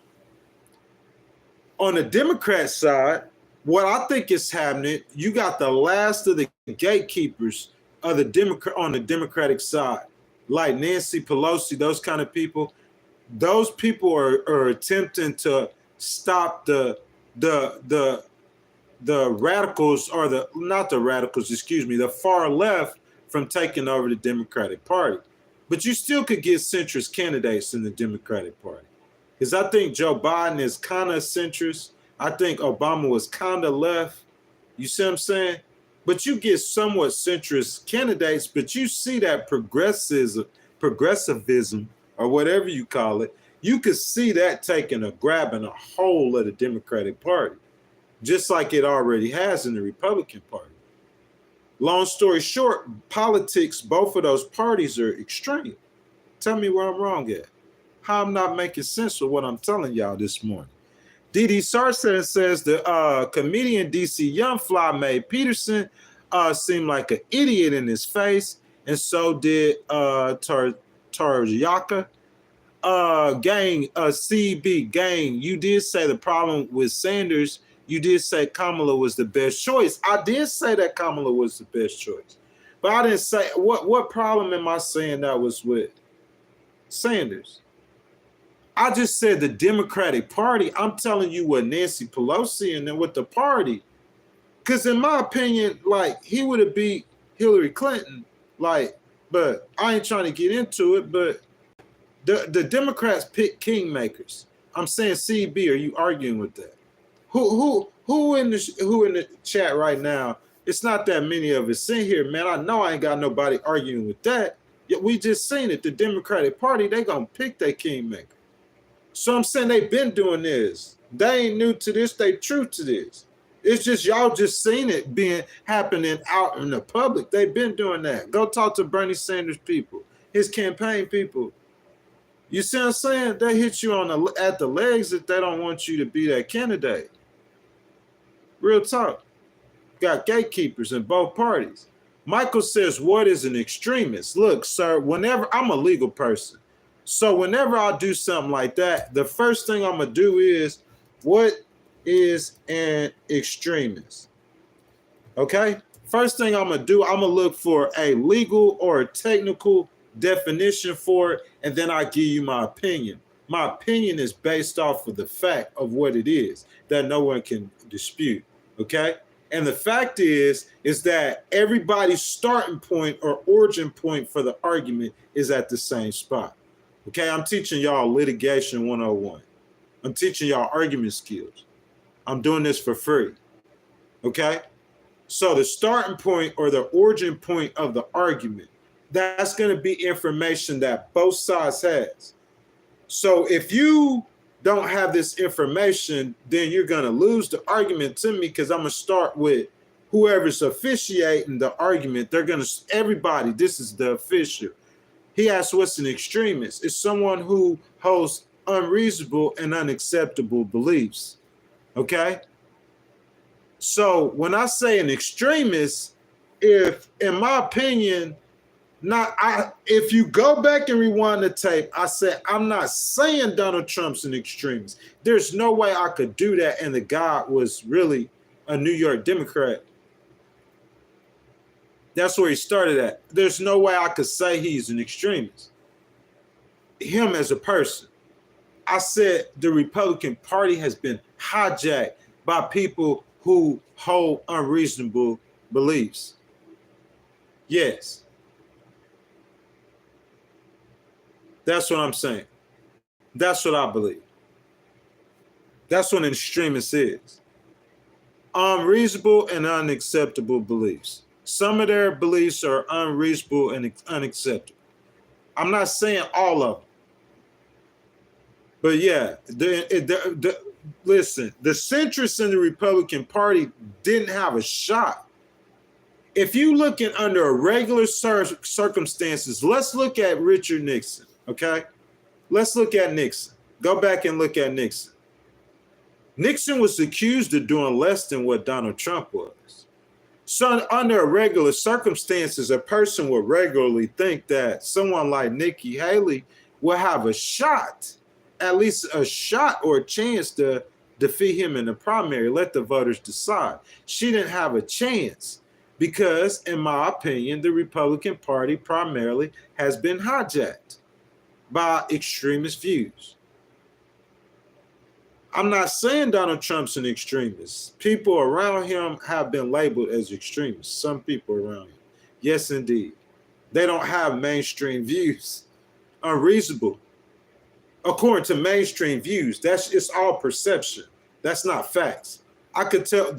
On the Democrat side, what I think is happening, you got the last of the gatekeepers of the Democrat on the Democratic side, like Nancy Pelosi, those kind of people. Those people are attempting to stop the radicals, or the far left from taking over the Democratic Party. But you still could get centrist candidates in the Democratic Party. Because I think Joe Biden is kind of centrist. I think Obama was kind of left. You see what I'm saying? But you get somewhat centrist candidates, but you see that progressivism, or whatever you call it, you could see that grabbing a hold of the Democratic Party, just like it already has in the Republican Party. Long story short, politics, both of those parties are extreme. Tell me where I'm wrong at. How I'm not making sense of what I'm telling y'all this morning. D.D. Sarsen says the comedian D.C. Young Fly Mae Peterson seemed like an idiot in his face, and so did Tarjaka. Gang, CB, gang, you did say the problem with Sanders, you did say Kamala was the best choice. I did say that Kamala was the best choice. But I didn't say, what problem am I saying that was with Sanders? I just said the Democratic Party. I'm telling you what Nancy Pelosi and then with the party. Because in my opinion, like, he would have beat Hillary Clinton. Like, but I ain't trying to get into it, but the Democrats pick kingmakers. I'm saying CB, are you arguing with that? Who in the chat right now? It's not that many of us in here, man. I know I ain't got nobody arguing with that. Yet we just seen it. The Democratic Party, they gonna pick their kingmaker. So I'm saying they've been doing this. They ain't new to this. They true to this. It's just y'all just seen it happening out in the public. They've been doing that. Go talk to Bernie Sanders people, his campaign people. You see what I'm saying? They hit you at the legs if they don't want you to be that candidate. Real talk. Got gatekeepers in both parties. Michael says, what is an extremist? Look, sir, whenever I'm a legal person, so whenever I do something like that, the first thing I'm going to do is, what is an extremist? Okay? First thing I'm going to do, I'm going to look for a legal or a technical definition for it, and then I give you my opinion. My opinion is based off of the fact of what it is that no one can dispute. Okay? And the fact is that everybody's starting point or origin point for the argument is at the same spot. Okay, I'm teaching y'all litigation 101. I'm teaching y'all argument skills. I'm doing this for free. Okay? So the starting point or the origin point of the argument, that's going to be information that both sides has. So if you don't have this information, then you're going to lose the argument to me, because I'm going to start with whoever's officiating the argument. They're going to, everybody, this is the official. He asks, what's an extremist? It's someone who holds unreasonable and unacceptable beliefs. Okay? So when I say an extremist, if, in my opinion, if you go back and rewind the tape, I said, I'm not saying Donald Trump's an extremist. There's no way I could do that, and the guy was really a New York Democrat. That's where he started at. There's no way I could say he's an extremist. Him as a person. I said the Republican Party has been hijacked by people who hold unreasonable beliefs. Yes. That's what I'm saying. That's what I believe. That's what an extremist is. Unreasonable and unacceptable beliefs. Some of their beliefs are unreasonable and unacceptable. I'm not saying all of them. But yeah, listen, the centrists in the Republican Party didn't have a shot. If you looking under regular circumstances, let's look at Richard Nixon, okay? Let's look at Nixon. Go back and look at Nixon. Nixon was accused of doing less than what Donald Trump was. So under regular circumstances, a person would regularly think that someone like Nikki Haley will have a shot, at least a shot or a chance to defeat him in the primary. Let the voters decide. She didn't have a chance because, in my opinion, the Republican Party primarily has been hijacked by extremist views. I'm not saying Donald Trump's an extremist. People around him have been labeled as extremists. Some people around him. Yes, indeed. They don't have mainstream views. Unreasonable. According to mainstream views, it's all perception. That's not facts. I could tell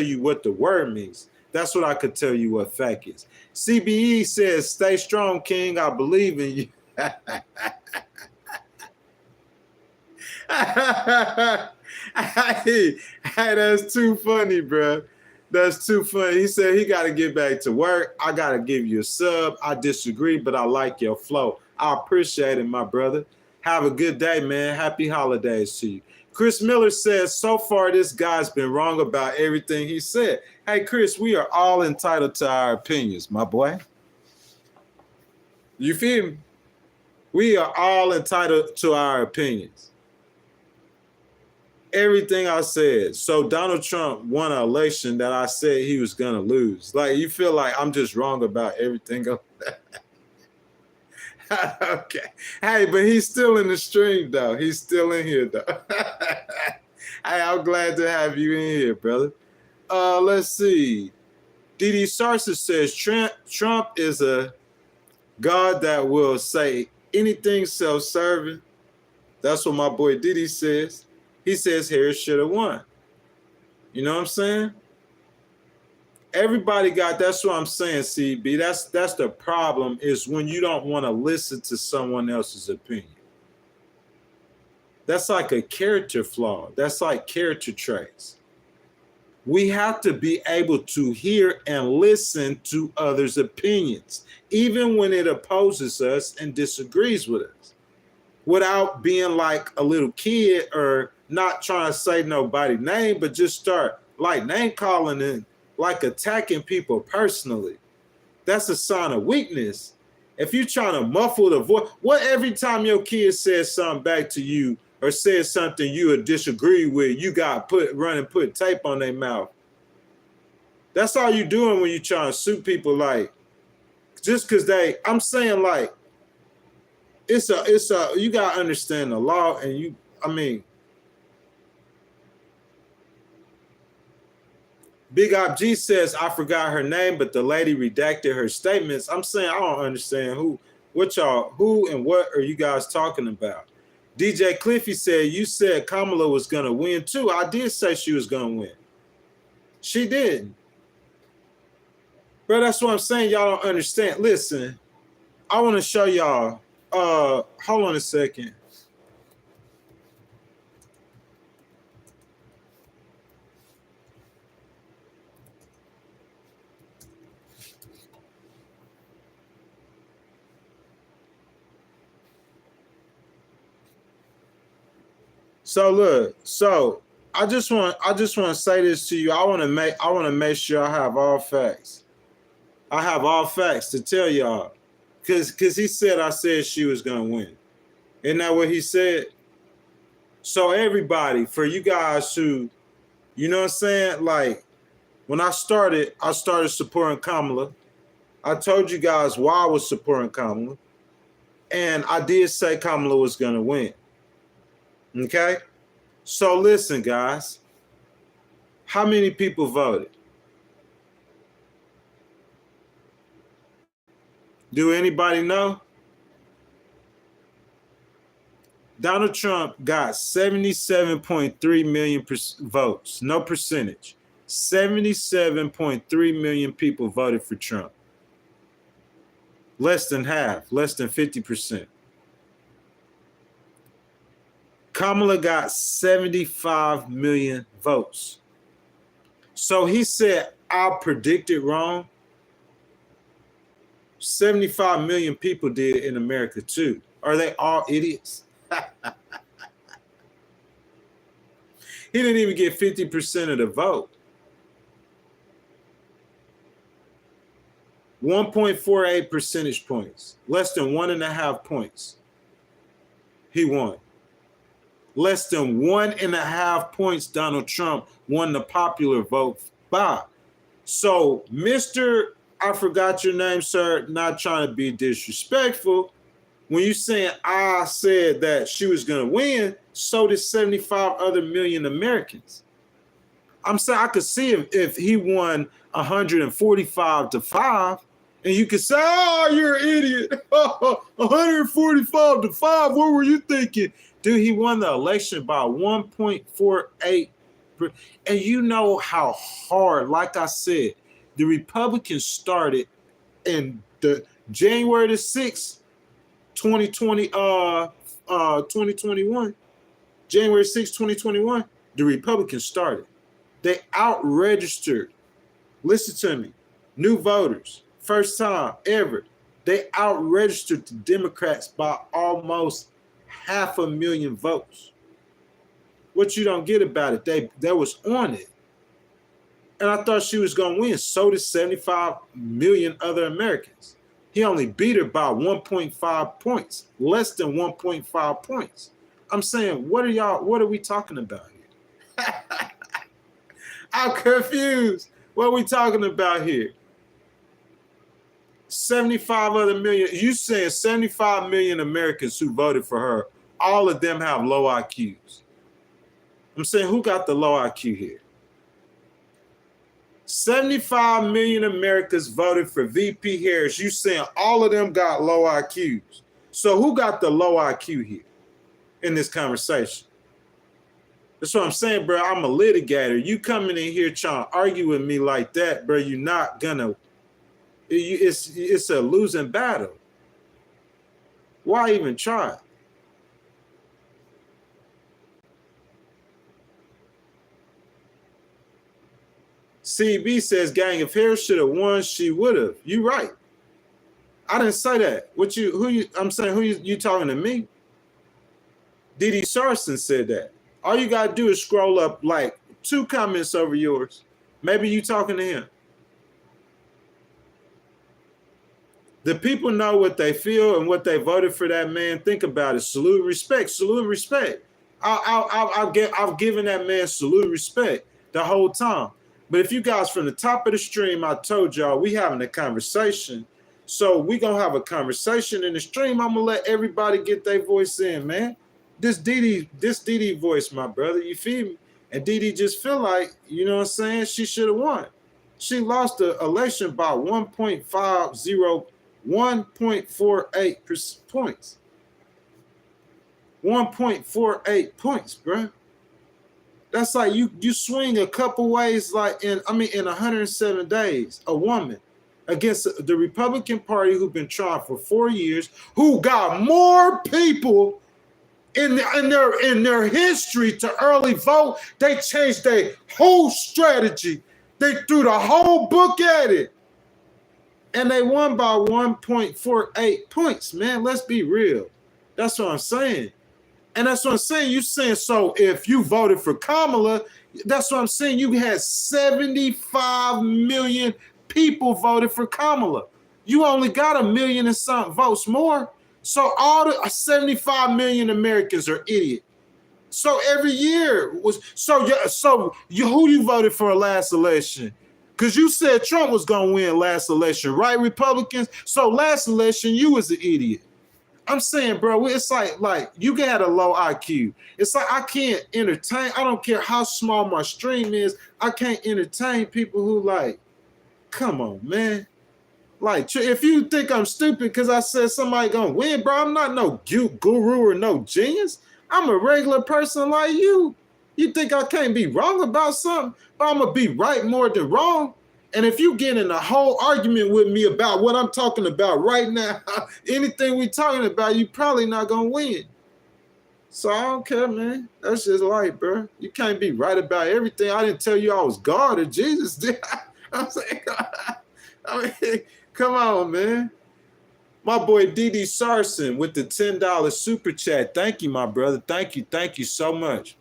you what the word means. That's what I could tell you what fact is. CBE says, "Stay strong, King. I believe in you." Hey, that's too funny, bro. That's too funny. He said he got to get back to work. I got to give you a sub. I disagree, but I like your flow. I appreciate it, my brother. Have a good day, man. Happy holidays to you. Chris Miller says, so far this guy's been wrong about everything he said. Hey, Chris, we are all entitled to our opinions, my boy. You feel me? We are all entitled to our opinions. Everything I said. So Donald Trump won an election that I said he was going to lose. Like, you feel like I'm just wrong about everything. Okay. Hey, but he's still in the stream, though. He's still in here, though. Hey, I'm glad to have you in here, brother. Let's see. D.D. Sarsa says Trump is a God that will say anything self-serving. That's what my boy Diddy says. He says Harris should have won. You know what I'm saying? Everybody that's what I'm saying, CB. That's the problem, is when you don't want to listen to someone else's opinion. That's like a character flaw. That's like character traits. We have to be able to hear and listen to others' opinions, even when it opposes us and disagrees with us, without being like a little kid or not trying to say nobody's name, but just start like name calling and like attacking people personally. That's a sign of weakness. If you're trying to muffle the voice, what every time your kid says something back to you or says something you would disagree with, you got put tape on their mouth. That's all you're doing when you're trying to suit people. Like, just because I'm saying, like, you got to understand the law. And Big Op G says, I forgot her name, but the lady redacted her statements. I'm saying, I don't understand who and what are you guys talking about? DJ Cliffy said, you said Kamala was going to win too. I did say she was going to win. She didn't. Bro, that's what I'm saying. Y'all don't understand. Listen, I want to show y'all. Hold on a second. So look, I just want to say this to you. I want to make sure I have all facts. I have all facts to tell y'all. Cause he said I said she was gonna win. Isn't that what he said? So everybody, for you guys who, you know what I'm saying? Like, when I started supporting Kamala. I told you guys why I was supporting Kamala. And I did say Kamala was gonna win. Okay? So listen, guys. How many people voted? Do anybody know? Donald Trump got 77.3 million votes, no percentage. 77.3 million people voted for Trump. Less than half, less than 50%. Kamala got 75 million votes. So he said, I predicted wrong. 75 million people did in America too. Are they all idiots? He didn't even get 50% of the vote. 1.48 percentage points, less than 1.5 points. He won. Less than 1.5 points Donald Trump won the popular vote by. So, Mr. I forgot your name, sir, not trying to be disrespectful. When you saying I said that she was going to win, so did 75 other million Americans. I'm saying I could see if he won 145-5, and you could say, oh, you're an idiot. 145-5, what were you thinking? Dude, he won the election by 1.48. And you know how hard, like I said, the Republicans started in the January the 6th, 2021, January 6, 2021, the Republicans started. They out-registered, listen to me, new voters, first time ever. They out-registered the Democrats by almost 500,000 votes. What you don't get about it, they was on it. And I thought she was going to win. So did 75 million other Americans. He only beat her by 1.5 points, less than 1.5 points. I'm saying, what are we talking about here? I'm confused. What are we talking about here? 75 other million. You saying 75 million Americans who voted for her, all of them have low IQs. I'm saying, who got the low IQ here? 75 million Americans voted for VP Harris. You saying all of them got low IQs. So who got the low IQ here in this conversation? That's what I'm saying, bro. I'm a litigator. You coming in here trying to argue with me like that, bro, you're not gonna, it's a losing battle. Why even try? CB says, gang, if Harris should have won, she would have. You right. I didn't say that. I'm saying, who you talking to me? D.D. Sarson said that. All you got to do is scroll up like 2 comments over yours. Maybe you talking to him. The people know what they feel and what they voted for that man. Think about it. Salute, respect. Salute, respect. I've given that man salute, respect the whole time. But if you guys from the top of the stream, I told y'all we having a conversation. So we going to have a conversation in the stream. I'm going to let everybody get their voice in, man. This DD voice, my brother, you feel me? And DD just feel like, you know what I'm saying, she should have won. She lost the election by 1.48 points. 1.48 points, bro. That's like you swing a couple ways, like in 107 days, a woman against the Republican Party who've been trying for 4 years, who got more people in their history to early vote. They changed their whole strategy. They threw the whole book at it. And they won by 1.48 points, man. Let's be real. That's what I'm saying. And that's what I'm saying. You saying, so if you voted for Kamala, that's what I'm saying. You had 75 million people voted for Kamala. You only got 1 million and something votes more. So all the 75 million Americans are idiots. So every year was who you voted for last election? Because you said Trump was gonna win last election, right, Republicans? So last election you was an idiot. I'm saying, bro, it's like you got a low IQ. It's like I can't entertain. I don't care how small my stream is. I can't entertain people who like, come on, man. Like, if you think I'm stupid because I said somebody gonna win, bro, I'm not no guru or no genius. I'm a regular person like you. You think I can't be wrong about something? But I'm gonna be right more than wrong. And if you get in a whole argument with me about what I'm talking about right now, anything we talking about, you probably not gonna win. So I don't care, man. That's just life, bro. You can't be right about everything. I didn't tell you I was God or Jesus, did I? I'm saying, I mean, come on, man. My boy DD Sarson with the $10 super chat. Thank you, my brother. Thank you. Thank you so much.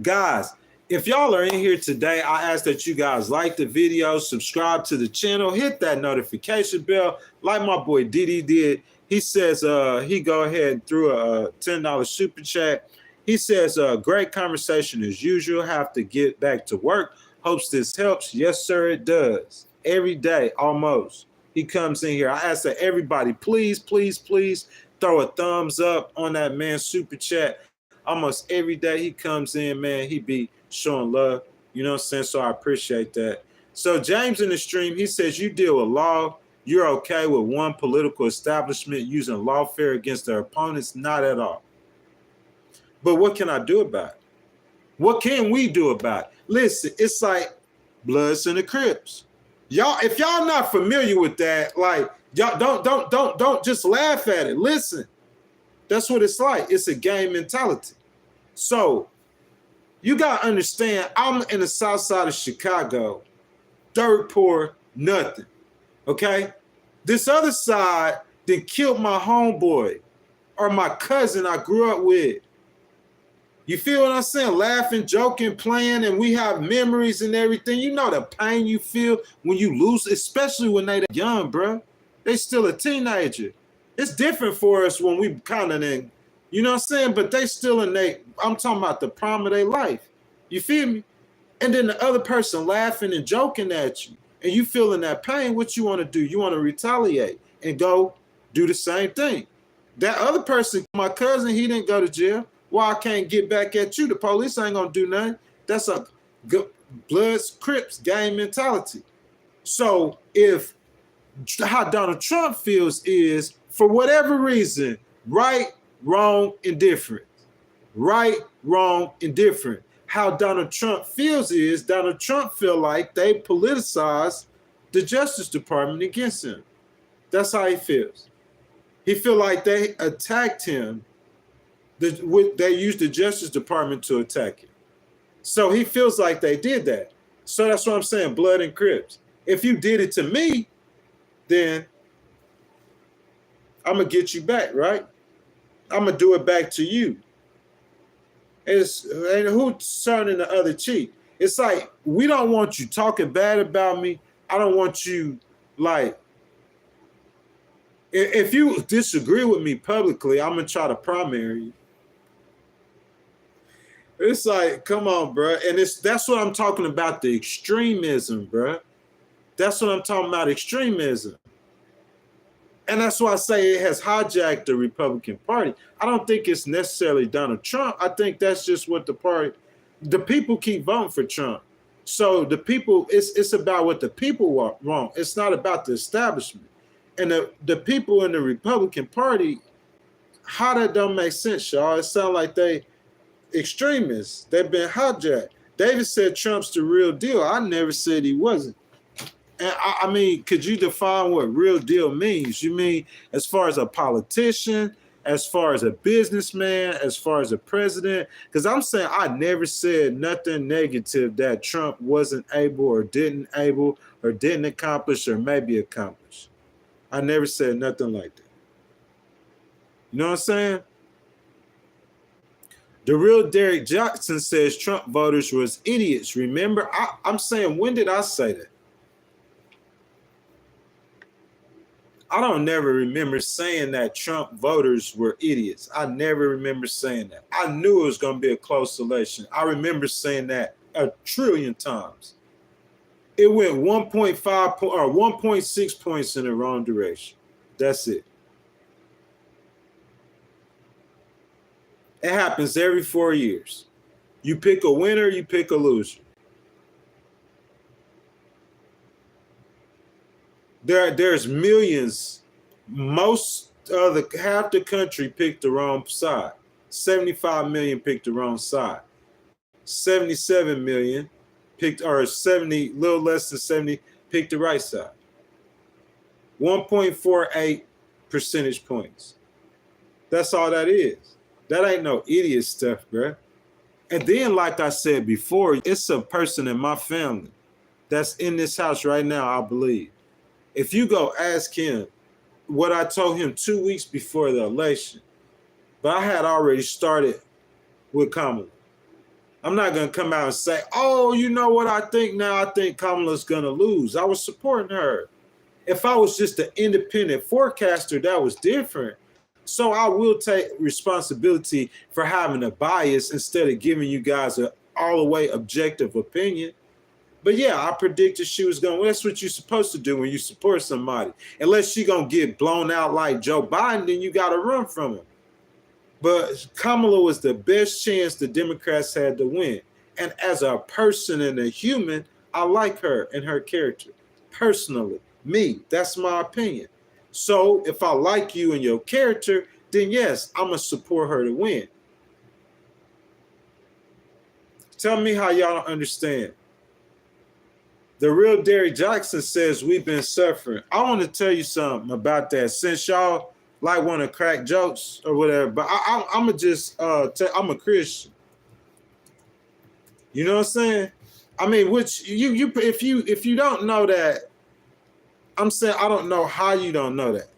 Guys, if y'all are in here today, I ask that you guys like the video, subscribe to the channel, hit that notification bell like my boy DD did. He says he go ahead and threw a $10 super chat. He says, great conversation as usual. Have to get back to work. Hopes this helps. Yes, sir, it does. Every day, almost. He comes in here. I ask that everybody, please, please, please throw a thumbs up on that man's super chat. Almost every day he comes in, man, he be showing love. You know what I'm saying? So I appreciate that. So James in the stream, he says, you deal with law. You're okay with one political establishment using lawfare against their opponents? Not at all. But what can I do about it? What can we do about it? Listen, it's like Bloods and the Crips. Y'all, if y'all not familiar with that, like y'all don't just laugh at it. Listen, that's what it's like. It's a gang mentality. So you gotta understand, I'm in the south side of Chicago, dirt poor, nothing. Okay? This other side then killed my homeboy or my cousin I grew up with. You feel what I'm saying? Laughing, joking, playing, and we have memories and everything. You know the pain you feel when you lose, especially when they're young, bro. They still a teenager. It's different for us when we kind of in, you know what I'm saying? But they still in I'm talking about the prime of their life. You feel me? And then the other person laughing and joking at you, and you feeling that pain, what you want to do? You want to retaliate and go do the same thing. That other person, my cousin, he didn't go to jail. Why I can't get back at you? The police ain't gonna do nothing. That's a Bloods, Crips gang mentality. So if how Donald Trump feels is, for whatever reason, right, wrong, indifferent. Right, wrong, indifferent. How Donald Trump feels is Donald Trump feel like they politicize the Justice Department against him. That's how he feels. He feel like they attacked him. They used the Justice Department to attack him. So he feels like they did that. So that's what I'm saying, Blood and Crips. If you did it to me, then I'm going to get you back, right? I'm going to do it back to you. And who's turning the other cheek? It's like, we don't want you talking bad about me. I don't want you, like, if you disagree with me publicly, I'm going to try to primary you. It's like, come on, bro. And that's what I'm talking about, the extremism, bro. That's what I'm talking about, extremism. And that's why I say it has hijacked the Republican Party. I don't think it's necessarily Donald Trump. I think that's just what the people keep voting for Trump. So the people, it's about what the people want. It's not about the establishment. And the people in the Republican Party, how that don't make sense, y'all. It sounds like they extremists. They've been hijacked. David said Trump's the real deal. I never said he wasn't. And I mean, could you define what real deal means? You mean as far as a politician, as far as a businessman, as far as a president? Because I'm saying I never said nothing negative that Trump wasn't able or didn't accomplish or maybe accomplish. I never said nothing like that. You know what I'm saying? The real Derek Jackson says Trump voters was idiots. Remember, I'm saying, when did I say that? I don't never remember saying that Trump voters were idiots. I never remember saying that. I knew it was going to be a close election. I remember saying that a trillion times. It went 1.5 or 1.6 points in the wrong direction. That's it. It happens every 4 years. You pick a winner, you pick a loser. There's millions. Most of half the country picked the wrong side. 75 million picked the wrong side. 77 million picked, or 70, little less than 70, picked the right side. 1.48 percentage points. That's all that is. That ain't no idiot stuff, bruh. And then, like I said before, it's a person in my family that's in this house right now, I believe. If you go ask him what I told him 2 weeks before the election, but I had already started with Kamala. I'm not going to come out and say, oh, you know what I think now? I think Kamala's going to lose. I was supporting her. If I was just an independent forecaster, that was different. So I will take responsibility for having a bias instead of giving you guys an all the way objective opinion. But yeah, I predicted she was going to, that's what you're supposed to do when you support somebody. Unless she's going to get blown out like Joe Biden, then you got to run from him. But Kamala was the best chance the Democrats had to win. And as a person and a human, I like her and her character. Personally, me, that's my opinion. So if I like you and your character, then yes, I'm going to support her to win. Tell me how y'all don't understand. The real Derrick Jackson says we've been suffering. I want to tell you something about that. Since y'all like want to crack jokes or whatever, but I'm gonna just I'm a Christian. You know what I'm saying? I mean, which you if you don't know that, I'm saying I don't know how you don't know that.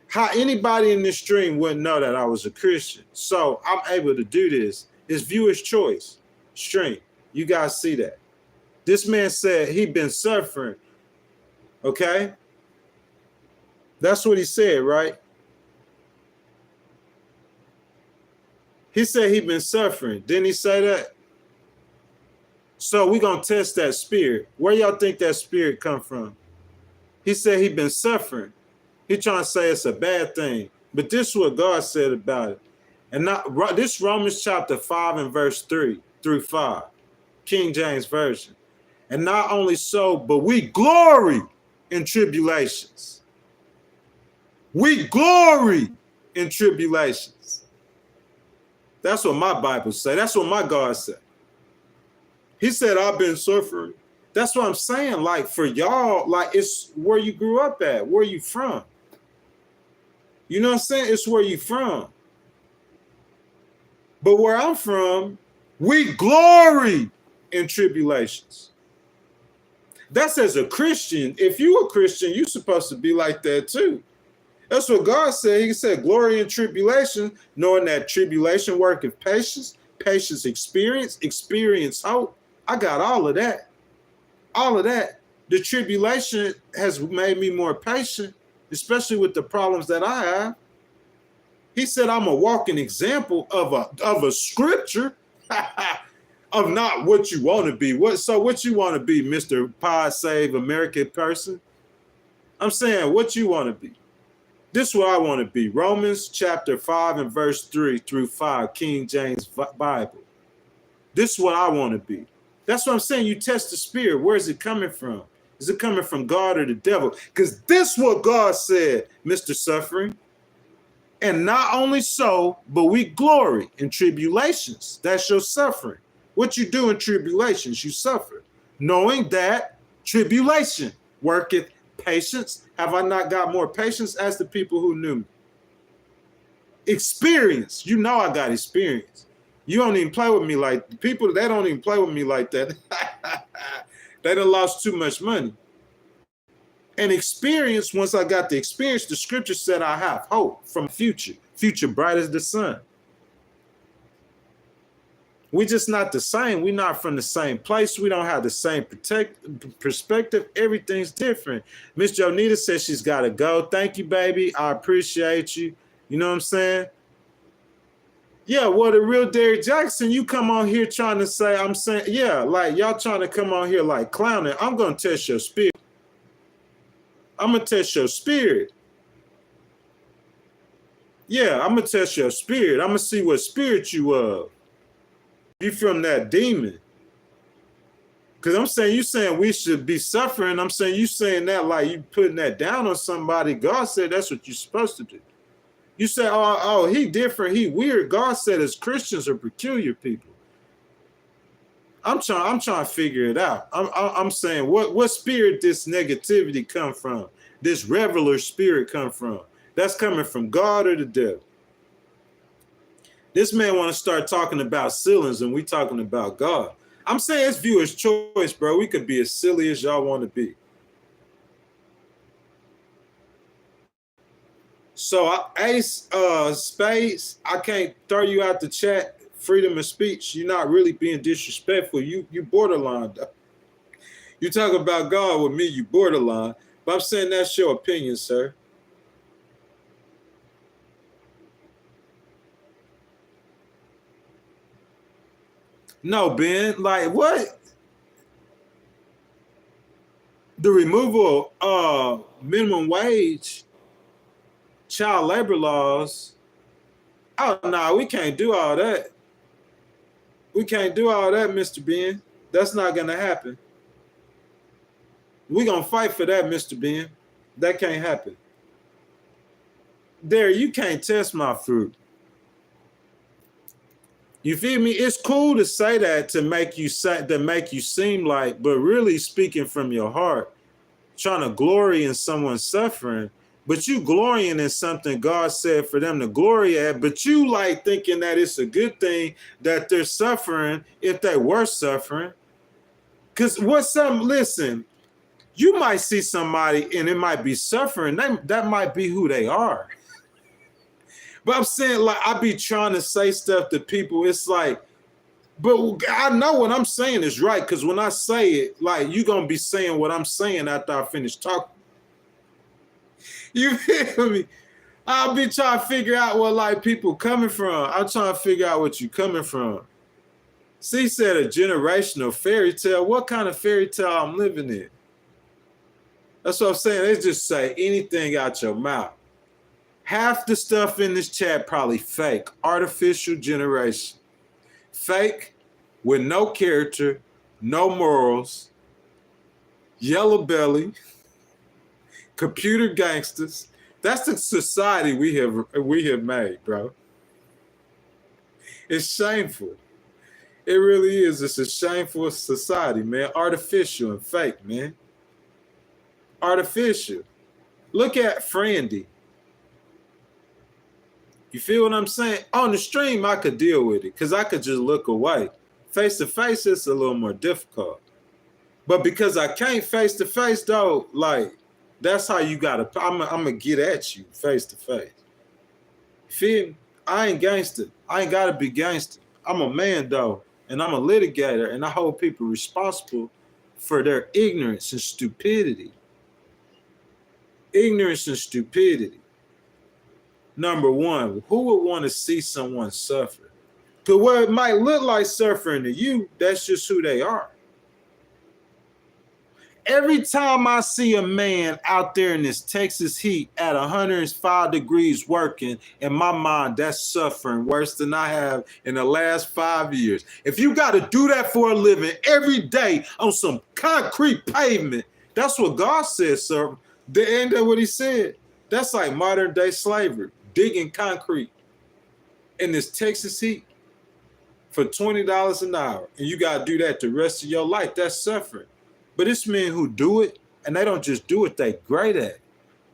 How anybody in this stream wouldn't know that I was a Christian. So I'm able to do this. It's viewer's choice stream. You guys see that. This man said he'd been suffering. Okay? That's what he said, right? He said he'd been suffering. Didn't he say that? So we're going to test that spirit. Where y'all think that spirit come from? He said he'd been suffering. He trying to say it's a bad thing. But this is what God said about it. And not this Romans chapter 5 and verse 3 through 5. King James Version. And not only so, but we glory in tribulations. We glory in tribulations. That's what my Bible says. That's what my God said. He said, I've been suffering. That's what I'm saying. Like for y'all, like it's where you grew up at, where you from. You know what I'm saying? It's where you from. But where I'm from, we glory in tribulations. That's as a Christian. If you a Christian, you're supposed to be like that too. That's what God said. He said, glory in tribulation, knowing that tribulation worketh patience, patience experience, experience hope. I got all of that. All of that. The tribulation has made me more patient, especially with the problems that I have. He said, I'm a walking example of a scripture of not what you want to be. What you want to be, Mr. Pod Save American person? I'm saying, what you want to be? This is what I want to be. Romans chapter 5 and verse 3 through 5, King James Bible. This is what I want to be. That's what I'm saying. You test the spirit. Where is it coming from? Is it coming from God or the devil? Because this is what God said, Mr. Suffering. And not only so, but we glory in tribulations. That's your suffering. What you do in tribulations, you suffer. Knowing that tribulation worketh patience. Have I not got more patience? As the people who knew me. Experience. You know I got experience. You don't even play with me like people. They don't even play with me like that. They done lost too much money. And experience. Once I got the experience, the scripture said I have hope from future. Future bright as the sun. We just not the same. We're not from the same place. We don't have the same perspective. Everything's different. Miss Jonita says she's got to go. Thank you, baby. I appreciate you. You know what I'm saying? Yeah, well, the real Derrick Jackson, you come on here trying to say, I'm saying, yeah, like y'all trying to come on here like clowning. I'm going to test your spirit. I'm going to test your spirit. Yeah, I'm gonna test your spirit. I'm gonna see what spirit you of. You from that demon. Because I'm saying, you saying we should be suffering. I'm saying you saying that like you putting that down on somebody. God said that's what you're supposed to do. You say, oh, he different, he weird. God said as Christians are peculiar people. I'm trying to figure it out. I'm saying what spirit this negativity come from? This reveler spirit come from? That's coming from God or the devil? This man want to start talking about ceilings and we talking about God. I'm saying it's viewer's choice, bro. We could be as silly as y'all want to be. So Ace Spades, I can't throw you out the chat. Freedom of speech. You're not really being disrespectful. You borderline though. You talk about God with me, you borderline. But I'm saying that's your opinion, sir. No, Ben, like what? The removal of minimum wage, child labor laws. Oh no, we can't do all that. We can't do all that, Mr. Ben. That's not gonna happen. We're gonna fight for that, Mr. Ben. That can't happen. There, you can't test my fruit. You feel me? It's cool to say that to make you seem like, but really speaking from your heart, trying to glory in someone's suffering, but you glorying in something God said for them to glory at, but you like thinking that it's a good thing that they're suffering if they were suffering. Because listen, you might see somebody and it might be suffering. That might be who they are. But I'm saying, like, I be trying to say stuff to people. It's like, but I know what I'm saying is right. Because when I say it, like, you're going to be saying what I'm saying after I finish talking. You feel me? I'll be trying to figure out what, like, people coming from. I'm trying to figure out what you coming from. C said a generational fairy tale. What kind of fairy tale I'm living in? That's what I'm saying. They just say anything out your mouth. Half the stuff in this chat probably fake. Artificial generation. Fake with no character, no morals, yellow belly, computer gangsters. That's the society we have made, bro. It's shameful. It really is. It's a shameful society, man. Artificial and fake, man. Artificial. Look at Frandy. You feel what I'm saying? On the stream, I could deal with it because I could just look away. Face to face, it's a little more difficult. But because I can't face to face, though, like, that's how you gotta. I'm gonna get at you face to face. Feel me? I ain't gangster. I ain't gotta be gangster. I'm a man, though, and I'm a litigator, and I hold people responsible for their ignorance and stupidity. Ignorance and stupidity. Number one, who would want to see someone suffer? Because what it might look like suffering to you, that's just who they are. Every time I see a man out there in this Texas heat at 105 degrees working, in my mind, that's suffering worse than I have in the last 5 years. If you got to do that for a living every day on some concrete pavement, that's what God says, sir. The end of what he said. That's like modern day slavery. Digging concrete in this Texas heat for $20 an hour. And you got to do that the rest of your life. That's suffering. But it's men who do it, and they don't just do it, they great at it.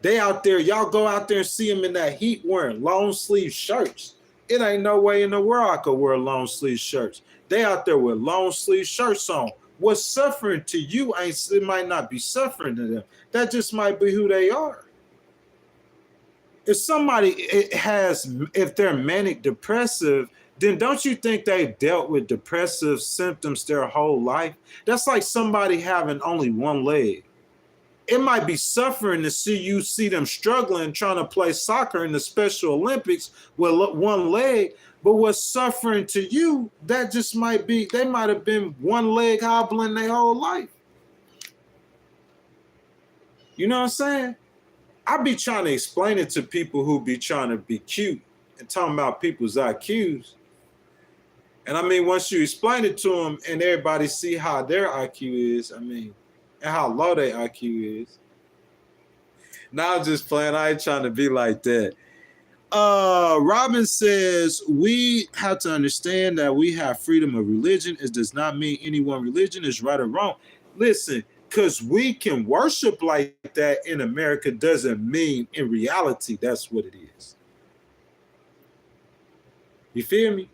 They out there, y'all go out there and see them in that heat wearing long sleeve shirts. It ain't no way in the world I could wear long sleeve shirts. They out there with long sleeve shirts on. What's suffering to you, it might not be suffering to them. That just might be who they are. If somebody if they're manic depressive, then don't you think they've dealt with depressive symptoms their whole life? That's like somebody having only one leg. It might be suffering to see them struggling trying to play soccer in the Special Olympics with one leg, but what's suffering to you, that just might be, they might have been one leg hobbling their whole life. You know what I'm saying? I be trying to explain it to people who be trying to be cute and talking about people's IQs. And I mean, once you explain it to them and everybody see how their IQ is, I mean, and how low their IQ is. Now I'm just playing. I ain't trying to be like that. Robin says, we have to understand that we have freedom of religion. It does not mean any one religion is right or wrong. Listen, because we can worship like that in America doesn't mean in reality that's what it is. You feel me?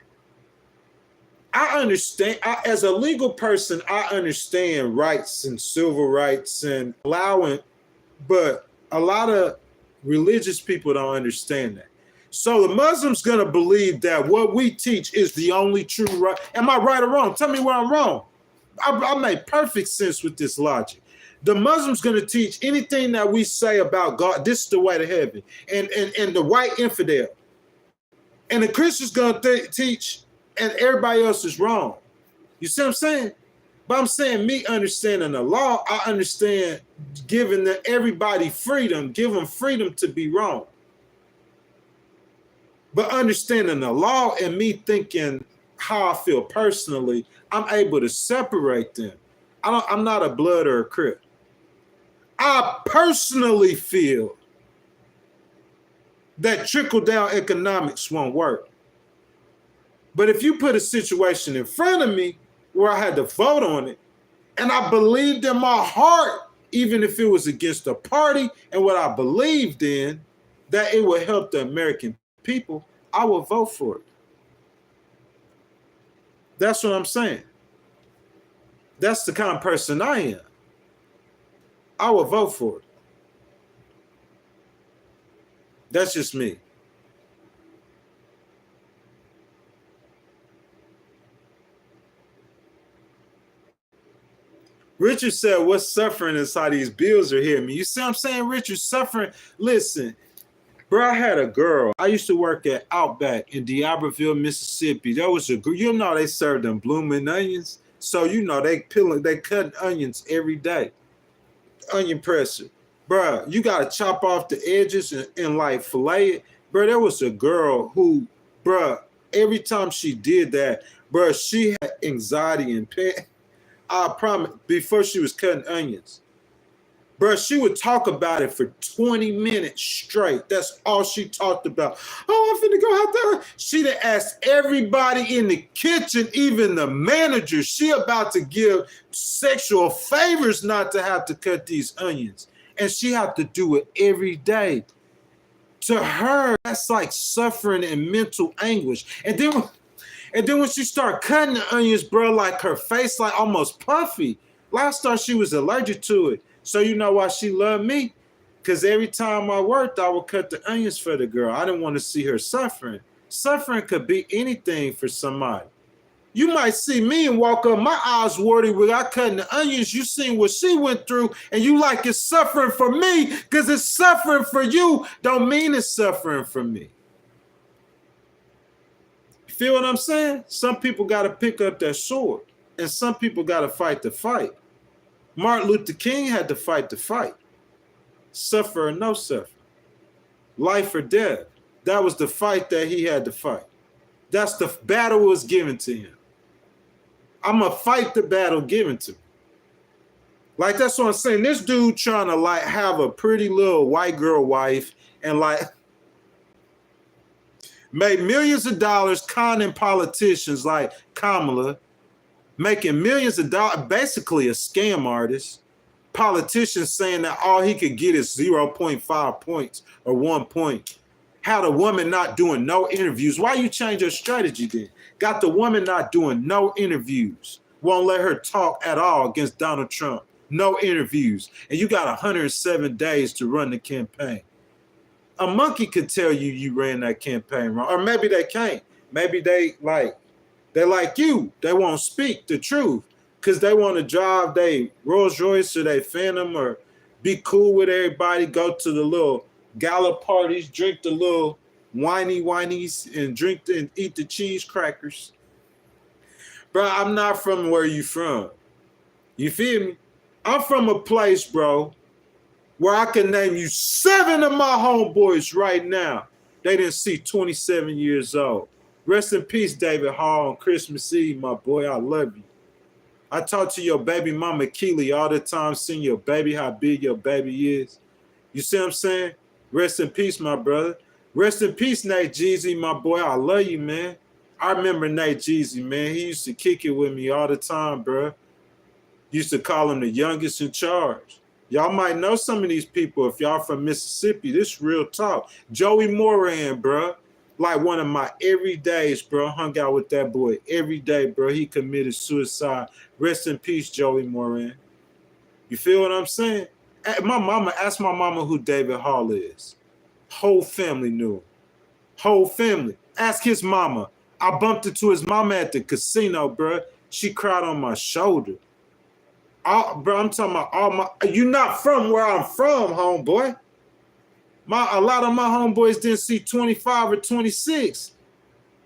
I understand, as a legal person, I understand rights and civil rights and allowing, but a lot of religious people don't understand that. So the Muslim's going to believe that what we teach is the only true right. Am I right or wrong? Tell me where I'm wrong. I make perfect sense with this logic. The Muslim's going to teach anything that we say about God, this is the way to heaven, and the white infidel. And the Christian's going to teach, and everybody else is wrong. You see what I'm saying? But I'm saying, me understanding the law, I understand giving everybody freedom, give them freedom to be wrong. But understanding the law and me thinking how I feel personally, I'm able to separate them. I'm not a blood or a crip. I personally feel that trickle-down economics won't work. But if you put a situation in front of me where I had to vote on it, and I believed in my heart, even if it was against the party and what I believed in, that it would help the American people, I will vote for it. That's what I'm saying. That's the kind of person I am. I will vote for it. That's just me. Richard said, what's suffering is how these bills are hitting me. You see what I'm saying, Richard? Suffering. Listen, bro, I had a girl. I used to work at Outback in D'Iberville, Mississippi. There was a girl, you know, they served them blooming onions. So, you know, they cutting onions every day. Onion presser. Bro, you got to chop off the edges and like fillet it. Bro, there was a girl who, bro, every time she did that, bro, she had anxiety and pain. I promise, before she was cutting onions. Bro, she would talk about it for 20 minutes straight. That's all she talked about. Oh, I'm finna go out there. She done asked everybody in the kitchen, even the manager, she about to give sexual favors not to have to cut these onions. And she had to do it every day. To her, that's like suffering and mental anguish. And then when she started cutting the onions, bro, like her face like almost puffy. Last time she was allergic to it. So you know why she loved me? Because every time I worked, I would cut the onions for the girl. I didn't want to see her suffering. Suffering could be anything for somebody. You might see me and walk up, my eyes watery without cutting the onions. You seen what she went through, and you like it's suffering for me because it's suffering for you. Don't mean it's suffering for me. Feel what I'm saying? Some people got to pick up that sword, and some people got to fight the fight. Martin Luther King had to fight the fight. Suffer or no suffer. Life or death. That was the fight that he had to fight. That's the battle was given to him. I'm going to fight the battle given to me. Like, that's what I'm saying. This dude trying to, like, have a pretty little white girl wife and, like, made millions of dollars conning politicians like Kamala, making millions of dollars, basically a scam artist. Politicians saying that all he could get is 0.5 points or 1 point. Had a woman not doing no interviews. Why you change your strategy then? Got the woman not doing no interviews. Won't let her talk at all against Donald Trump. No interviews. And you got 107 days to run the campaign. A monkey could tell you ran that campaign wrong. Or maybe they can't. Maybe they like you. They won't speak the truth because they want to drive their Rolls Royce or their Phantom or be cool with everybody, go to the little gala parties, drink the little whinies and drink and eat the cheese crackers. Bro, I'm not from where you from. You feel me? I'm from a place, bro, where I can name you 7 of my homeboys right now. They didn't see 27 years old. Rest in peace, David Hall, on Christmas Eve, my boy. I love you. I talk to your baby mama, Keely, all the time, seeing your baby, how big your baby is. You see what I'm saying? Rest in peace, my brother. Rest in peace, Nate Jeezy, my boy. I love you, man. I remember Nate Jeezy, man. He used to kick it with me all the time, bro. Used to call him the youngest in charge. Y'all might know some of these people if y'all from Mississippi. This real talk. Joey Moran, bro. Like one of my everydays, bro. Hung out with that boy every day, bro. He committed suicide. Rest in peace, Joey Moran. You feel what I'm saying? Ask my mama who David Hall is. Whole family knew him. Whole family. Ask his mama. I bumped into his mama at the casino, bro. She cried on my shoulder. Bro, I'm talking about all my. You're not from where I'm from, homeboy. A lot of my homeboys didn't see 25 or 26.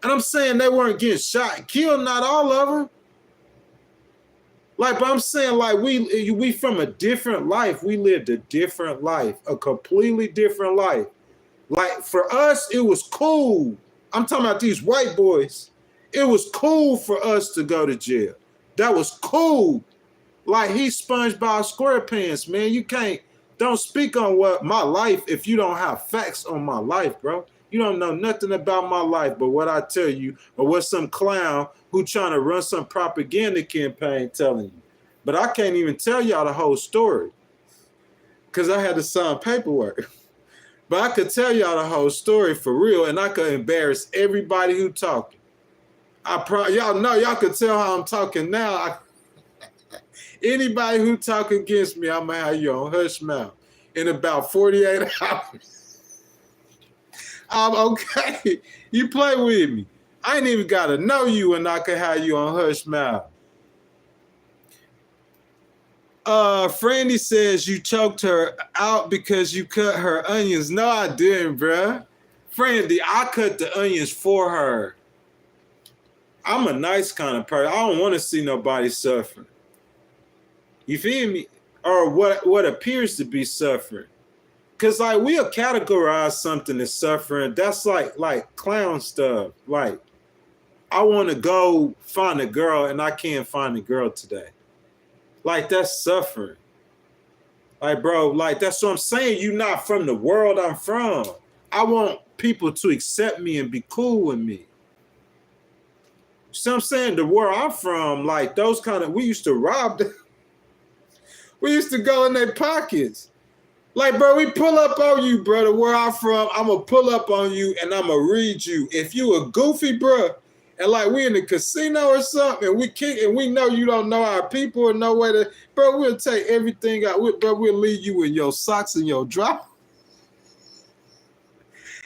And I'm saying they weren't getting shot and killed, not all of them. Like, but I'm saying, like, we from a different life. We lived a different life, a completely different life. Like, for us, it was cool. I'm talking about these white boys. It was cool for us to go to jail. That was cool. Like, he's SpongeBob SquarePants, man. Don't speak on what my life if you don't have facts on my life, bro. You don't know nothing about my life but what I tell you or what some clown who trying to run some propaganda campaign telling you. But I can't even tell y'all the whole story because I had to sign paperwork. But I could tell y'all the whole story for real, and I could embarrass everybody who talking. Y'all know, y'all could tell how I'm talking now. Anybody who talk against me, I'm going to have you on hush mouth in about 48 hours. I'm okay. You play with me. I ain't even got to know you and I can have you on hush mouth. Frandy says you choked her out because you cut her onions. No, I didn't, bruh. Frandy, I cut the onions for her. I'm a nice kind of person. I don't want to see nobody suffering. You feel me? Or what appears to be suffering. Because, like, we'll categorize something as suffering. That's like clown stuff. Like, I want to go find a girl and I can't find a girl today. Like, that's suffering. Like, bro, like, that's what I'm saying. You're not from the world I'm from. I want people to accept me and be cool with me. So I'm saying the world I'm from, like, those kind of, we used to rob them. We used to go in their pockets. Like, bro, we pull up on you, brother, where I'm from. I'm going to pull up on you and I'm going to read you. If you a goofy, bro, and like we in the casino or something, and we kick, and we know you don't know our people or no way to, bro, we'll take everything out. Bro, we'll leave you in your socks and your drop.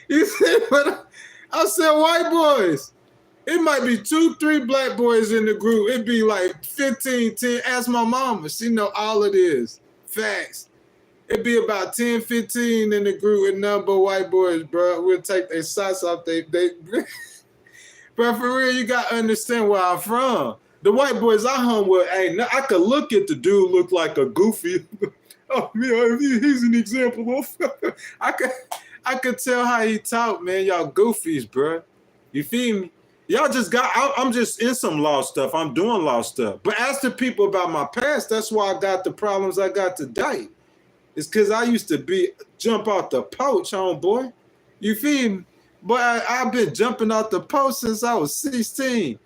You see what I said? White boys. It might be 2, 3 black boys in the group. It'd be like 15, 10. Ask my mama. She know all it is. Facts. It'd be about 10, 15 in the group with none but white boys, bro. We'll take their socks off. Bro, for real, you got to understand where I'm from. The white boys I hung with, I could look at the dude look like a goofy. Oh, yeah, he's an example of. I could tell how he talk, man. Y'all goofies, bro. You feel me? Y'all just I'm just in some law stuff. I'm doing law stuff. But ask the people about my past. That's why I got the problems I got today. It's because I used to jump out the porch, homeboy. You feel me? But I've been jumping out the porch since I was 16.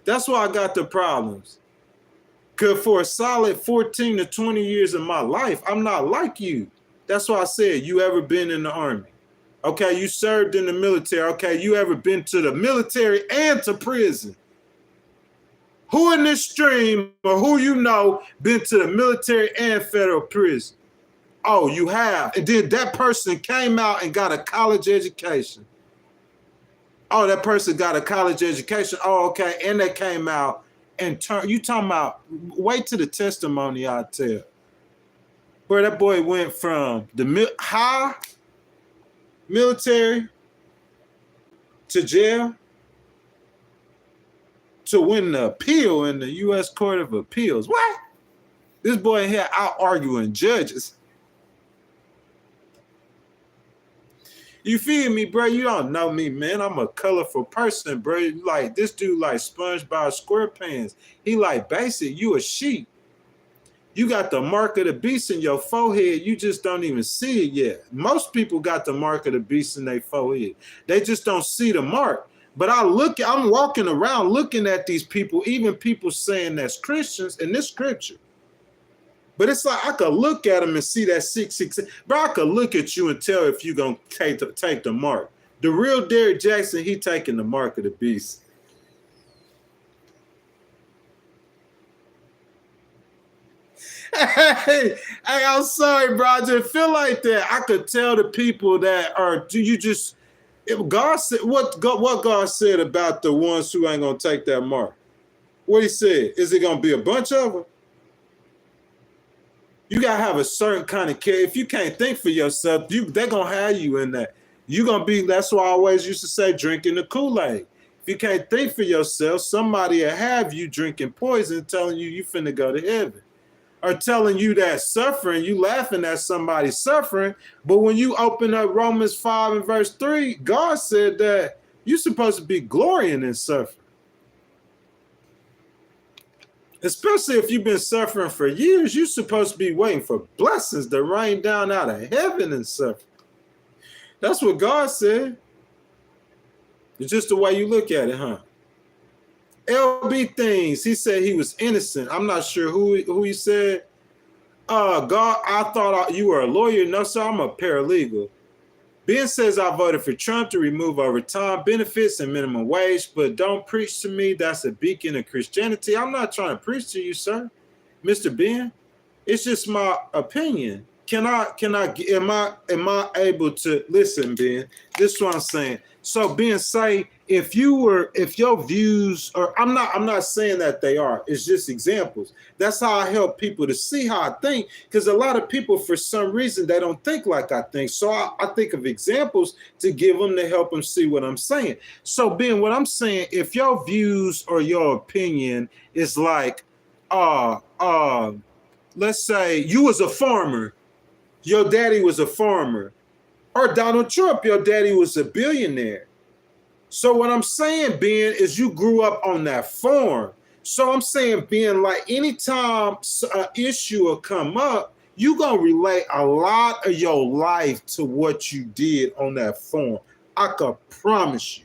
That's why I got the problems. Because for a solid 14 to 20 years of my life, I'm not like you. That's why I said, you ever been in the Army? Okay, you served in the military. Okay, you ever been to the military and to prison? Who in this stream or who you know been to the military and federal prison? Oh, you have. And then that person came out and got a college education. Oh, that person got a college education. Oh, okay. And they came out and you talking about, wait till the testimony I tell. Where that boy went from the high military to jail to win the appeal in the U.S. Court of Appeals. What? This boy here out arguing judges. You feel me, bro? You don't know me, man. I'm a colorful person, bro. Like this dude like SpongeBob SquarePants. He like basic. You a sheep. You got the mark of the beast in your forehead. You just don't even see it yet. Most people got the mark of the beast in their forehead. They just don't see the mark. But I'm walking around looking at these people, even people saying that's Christians in this scripture. But it's like I could look at them and see that 666. Bro, I could look at you and tell if you're going to take the mark. The real Derrick Jackson, he taking the mark of the beast. Hey, I'm sorry, bro. I just feel like that. I could tell the people that are, do you just, if God said, what God said about the ones who ain't going to take that mark? What he said, is it going to be a bunch of them? You gotta have a certain kind of care. If you can't think for yourself, they're gonna have you in that. You're gonna be, that's why I always used to say drinking the Kool-Aid. If you can't think for yourself, somebody will have you drinking poison telling you finna go to heaven. Or telling you that suffering, you laughing at somebody suffering, but when you open up Romans 5 and verse 3, God said that you're supposed to be glorying in suffering. Especially if you've been suffering for years, you're supposed to be waiting for blessings to rain down out of heaven and suffering. That's what God said. It's just the way you look at it, huh? LB Things, he said he was innocent. I'm not sure who he said. God, I thought you were a lawyer. No, sir, I'm a paralegal. Ben says I voted for Trump to remove overtime benefits and minimum wage, but don't preach to me. That's a beacon of Christianity. I'm not trying to preach to you, sir, Mr. Ben. It's just my opinion. Am I able to listen, Ben? This is what I'm saying. So Ben, say if your views are, I'm not saying that they are, it's just examples. That's how I help people to see how I think, because a lot of people, for some reason, they don't think like I think. So I think of examples to give them to help them see what I'm saying. So Ben, what I'm saying, if your views or your opinion is like, let's say you was a farmer, your daddy was a farmer, or Donald Trump, your daddy was a billionaire. So what I'm saying, Ben, is you grew up on that farm. So I'm saying, Ben, like anytime an issue will come up, you're going to relate a lot of your life to what you did on that farm. I can promise you.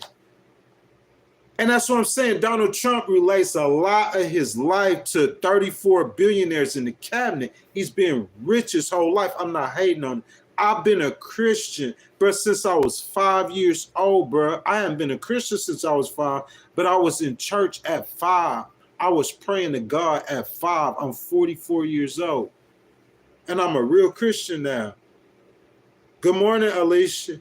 And that's what I'm saying. Donald Trump relates a lot of his life to 34 billionaires in the cabinet. He's been rich his whole life. I'm not hating on him. I've been a Christian, bro, since I was 5 years old, bro. I haven't been a Christian since I was 5, but I was in church at 5. I was praying to God at 5. I'm 44 years old, and I'm a real Christian now. Good morning, Alicia.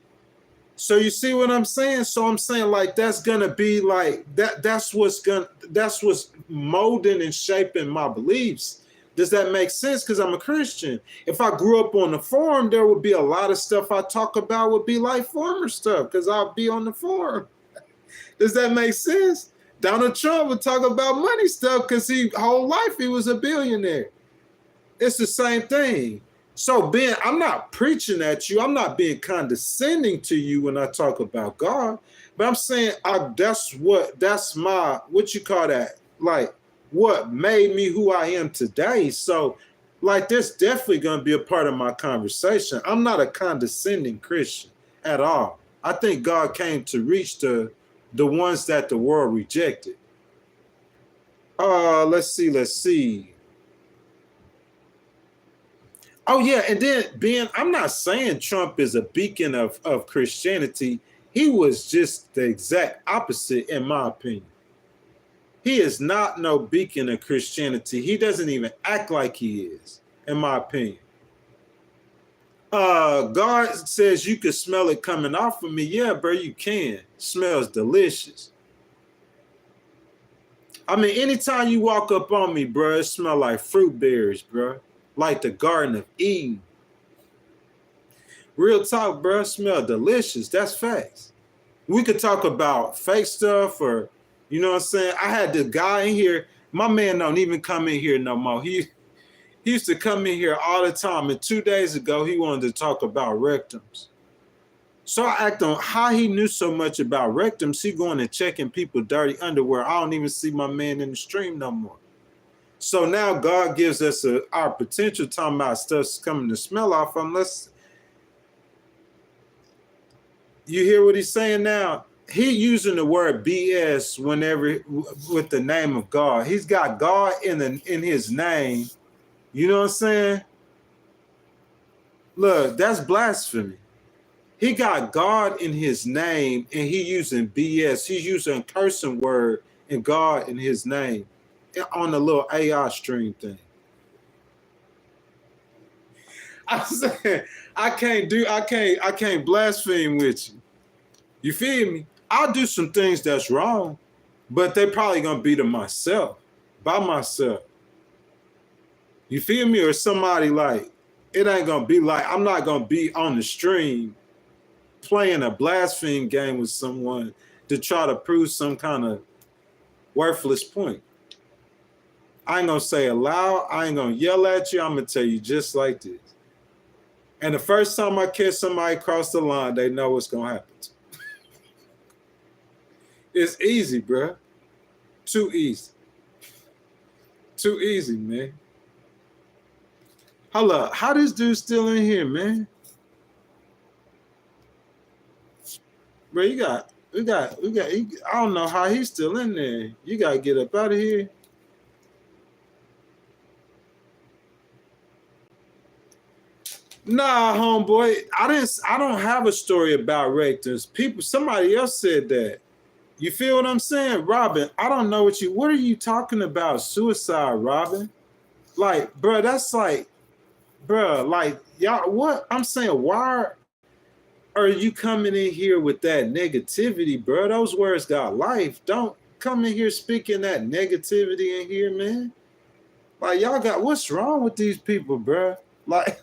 So you see what I'm saying? So I'm saying like that's gonna be like that. That's what's molding and shaping my beliefs. Does that make sense? Because I'm a Christian. If I grew up on the farm, there would be a lot of stuff I talk about would be like farmer stuff because I'll be on the farm. Does that make sense? Donald Trump would talk about money stuff because whole life he was a billionaire. It's the same thing. So Ben, I'm not preaching at you. I'm not being condescending to you when I talk about God, but I'm saying that's my, what you call that? Like what made me who I am today. So like there's definitely going to be a part of my conversation. I'm not a condescending Christian at all. I think God came to reach the ones that the world rejected. Let's see. Oh, yeah. And then, Ben, I'm not saying Trump is a beacon of Christianity. He was just the exact opposite, in my opinion. He is not no beacon of Christianity. He doesn't even act like he is, in my opinion. God says you can smell it coming off of me. Yeah, bro, you can. Smells delicious. I mean, anytime you walk up on me, bro, it smell like fruit berries, bro. Like the Garden of Eden. Real talk, bro, smell delicious. That's facts. We could talk about fake stuff or, you know what I'm saying? I had the guy in here. My man don't even come in here no more. He used to come in here all the time. And 2 days ago, he wanted to talk about rectums. So I act on how he knew so much about rectums. He going and checking people dirty underwear. I don't even see my man in the stream no more. So now God gives us our potential, talking about stuff's coming to smell off him. You hear what he's saying now? He using the word BS whenever with the name of God. He's got God in his name. You know what I'm saying? Look, that's blasphemy. He got God in his name and he using BS. He's using a cursing word and God in his name on the little AI stream thing. I'm saying I can't blaspheme with you. You feel me? I'll do some things that's wrong, but they probably gonna be to myself, by myself. You feel me? Or somebody like, it ain't gonna be like, I'm not gonna be on the stream playing a blaspheme game with someone to try to prove some kind of worthless point. I ain't gonna say it loud, I ain't gonna yell at you, I'm gonna tell you just like this. And the first time I catch somebody cross the line, they know what's gonna happen. It's easy, bro. Too easy. Too easy, man. Hold up, how this dude still in here, man? Bro, I don't know how he's still in there. You gotta get up out of here. Nah, homeboy, I don't have a story about rectors. Somebody else said that. You feel what I'm saying? Robin, I don't know what are you talking about? Suicide, Robin? Like, bro, that's like, bro, like, y'all, what? I'm saying, why are you coming in here with that negativity, bro? Those words got life. Don't come in here speaking that negativity in here, man. Like, y'all got, what's wrong with these people, bro? Like,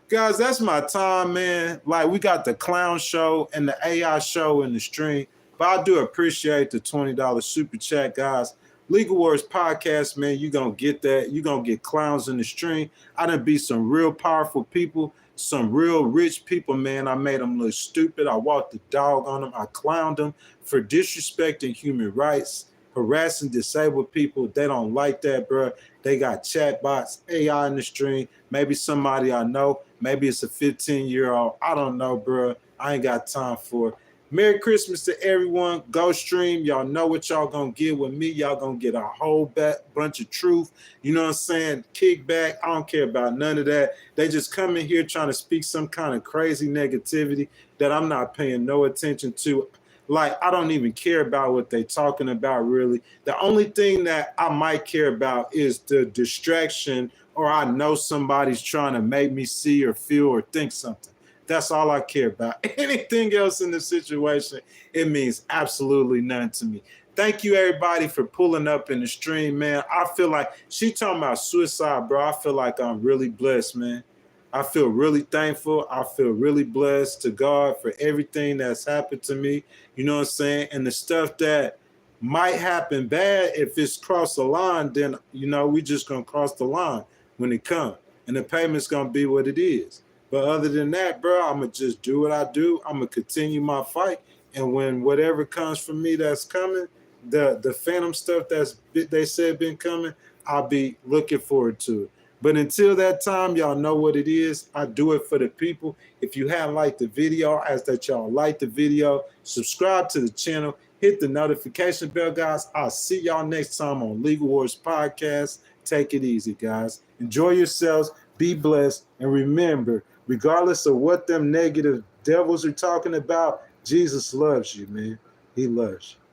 guys, that's my time, man. Like, we got the clown show and the AI show in the stream. But I do appreciate the $20 super chat, guys. Legal Wars Podcast, man, you going to get that. you going to get clowns in the stream. I done beat some real powerful people, some real rich people, man. I made them look stupid. I walked the dog on them. I clowned them for disrespecting human rights, harassing disabled people. They don't like that, bro. They got chat bots, AI in the stream. Maybe somebody I know. Maybe it's a 15-year-old. I don't know, bro. I ain't got time for it. Merry Christmas to everyone. Ghoststream, y'all know what y'all gonna get with me. Y'all gonna get a whole bunch of truth. You know what I'm saying? Kickback. I don't care about none of that. They just come in here trying to speak some kind of crazy negativity that I'm not paying no attention to. Like, I don't even care about what they talking about, really. The only thing that I might care about is the distraction, or I know somebody's trying to make me see or feel or think something. That's all I care about. Anything else in the situation, it means absolutely nothing to me. Thank you, everybody, for pulling up in the stream, man. I feel like she talking about suicide, bro. I feel like I'm really blessed, man. I feel really thankful. I feel really blessed to God for everything that's happened to me. You know what I'm saying? And the stuff that might happen bad, if it's crossed the line, then, you know, we just going to cross the line when it comes. And the payment's going to be what it is. But other than that, bro, I'm going to just do what I do. I'm going to continue my fight. And when whatever comes from me that's coming, the phantom stuff they said been coming, I'll be looking forward to it. But until that time, y'all know what it is. I do it for the people. If you haven't liked the video, I ask that y'all like the video, subscribe to the channel, hit the notification bell, guys. I'll see y'all next time on Legal Wars Podcast. Take it easy, guys. Enjoy yourselves. Be blessed. And remember, regardless of what them negative devils are talking about, Jesus loves you, man. He loves you.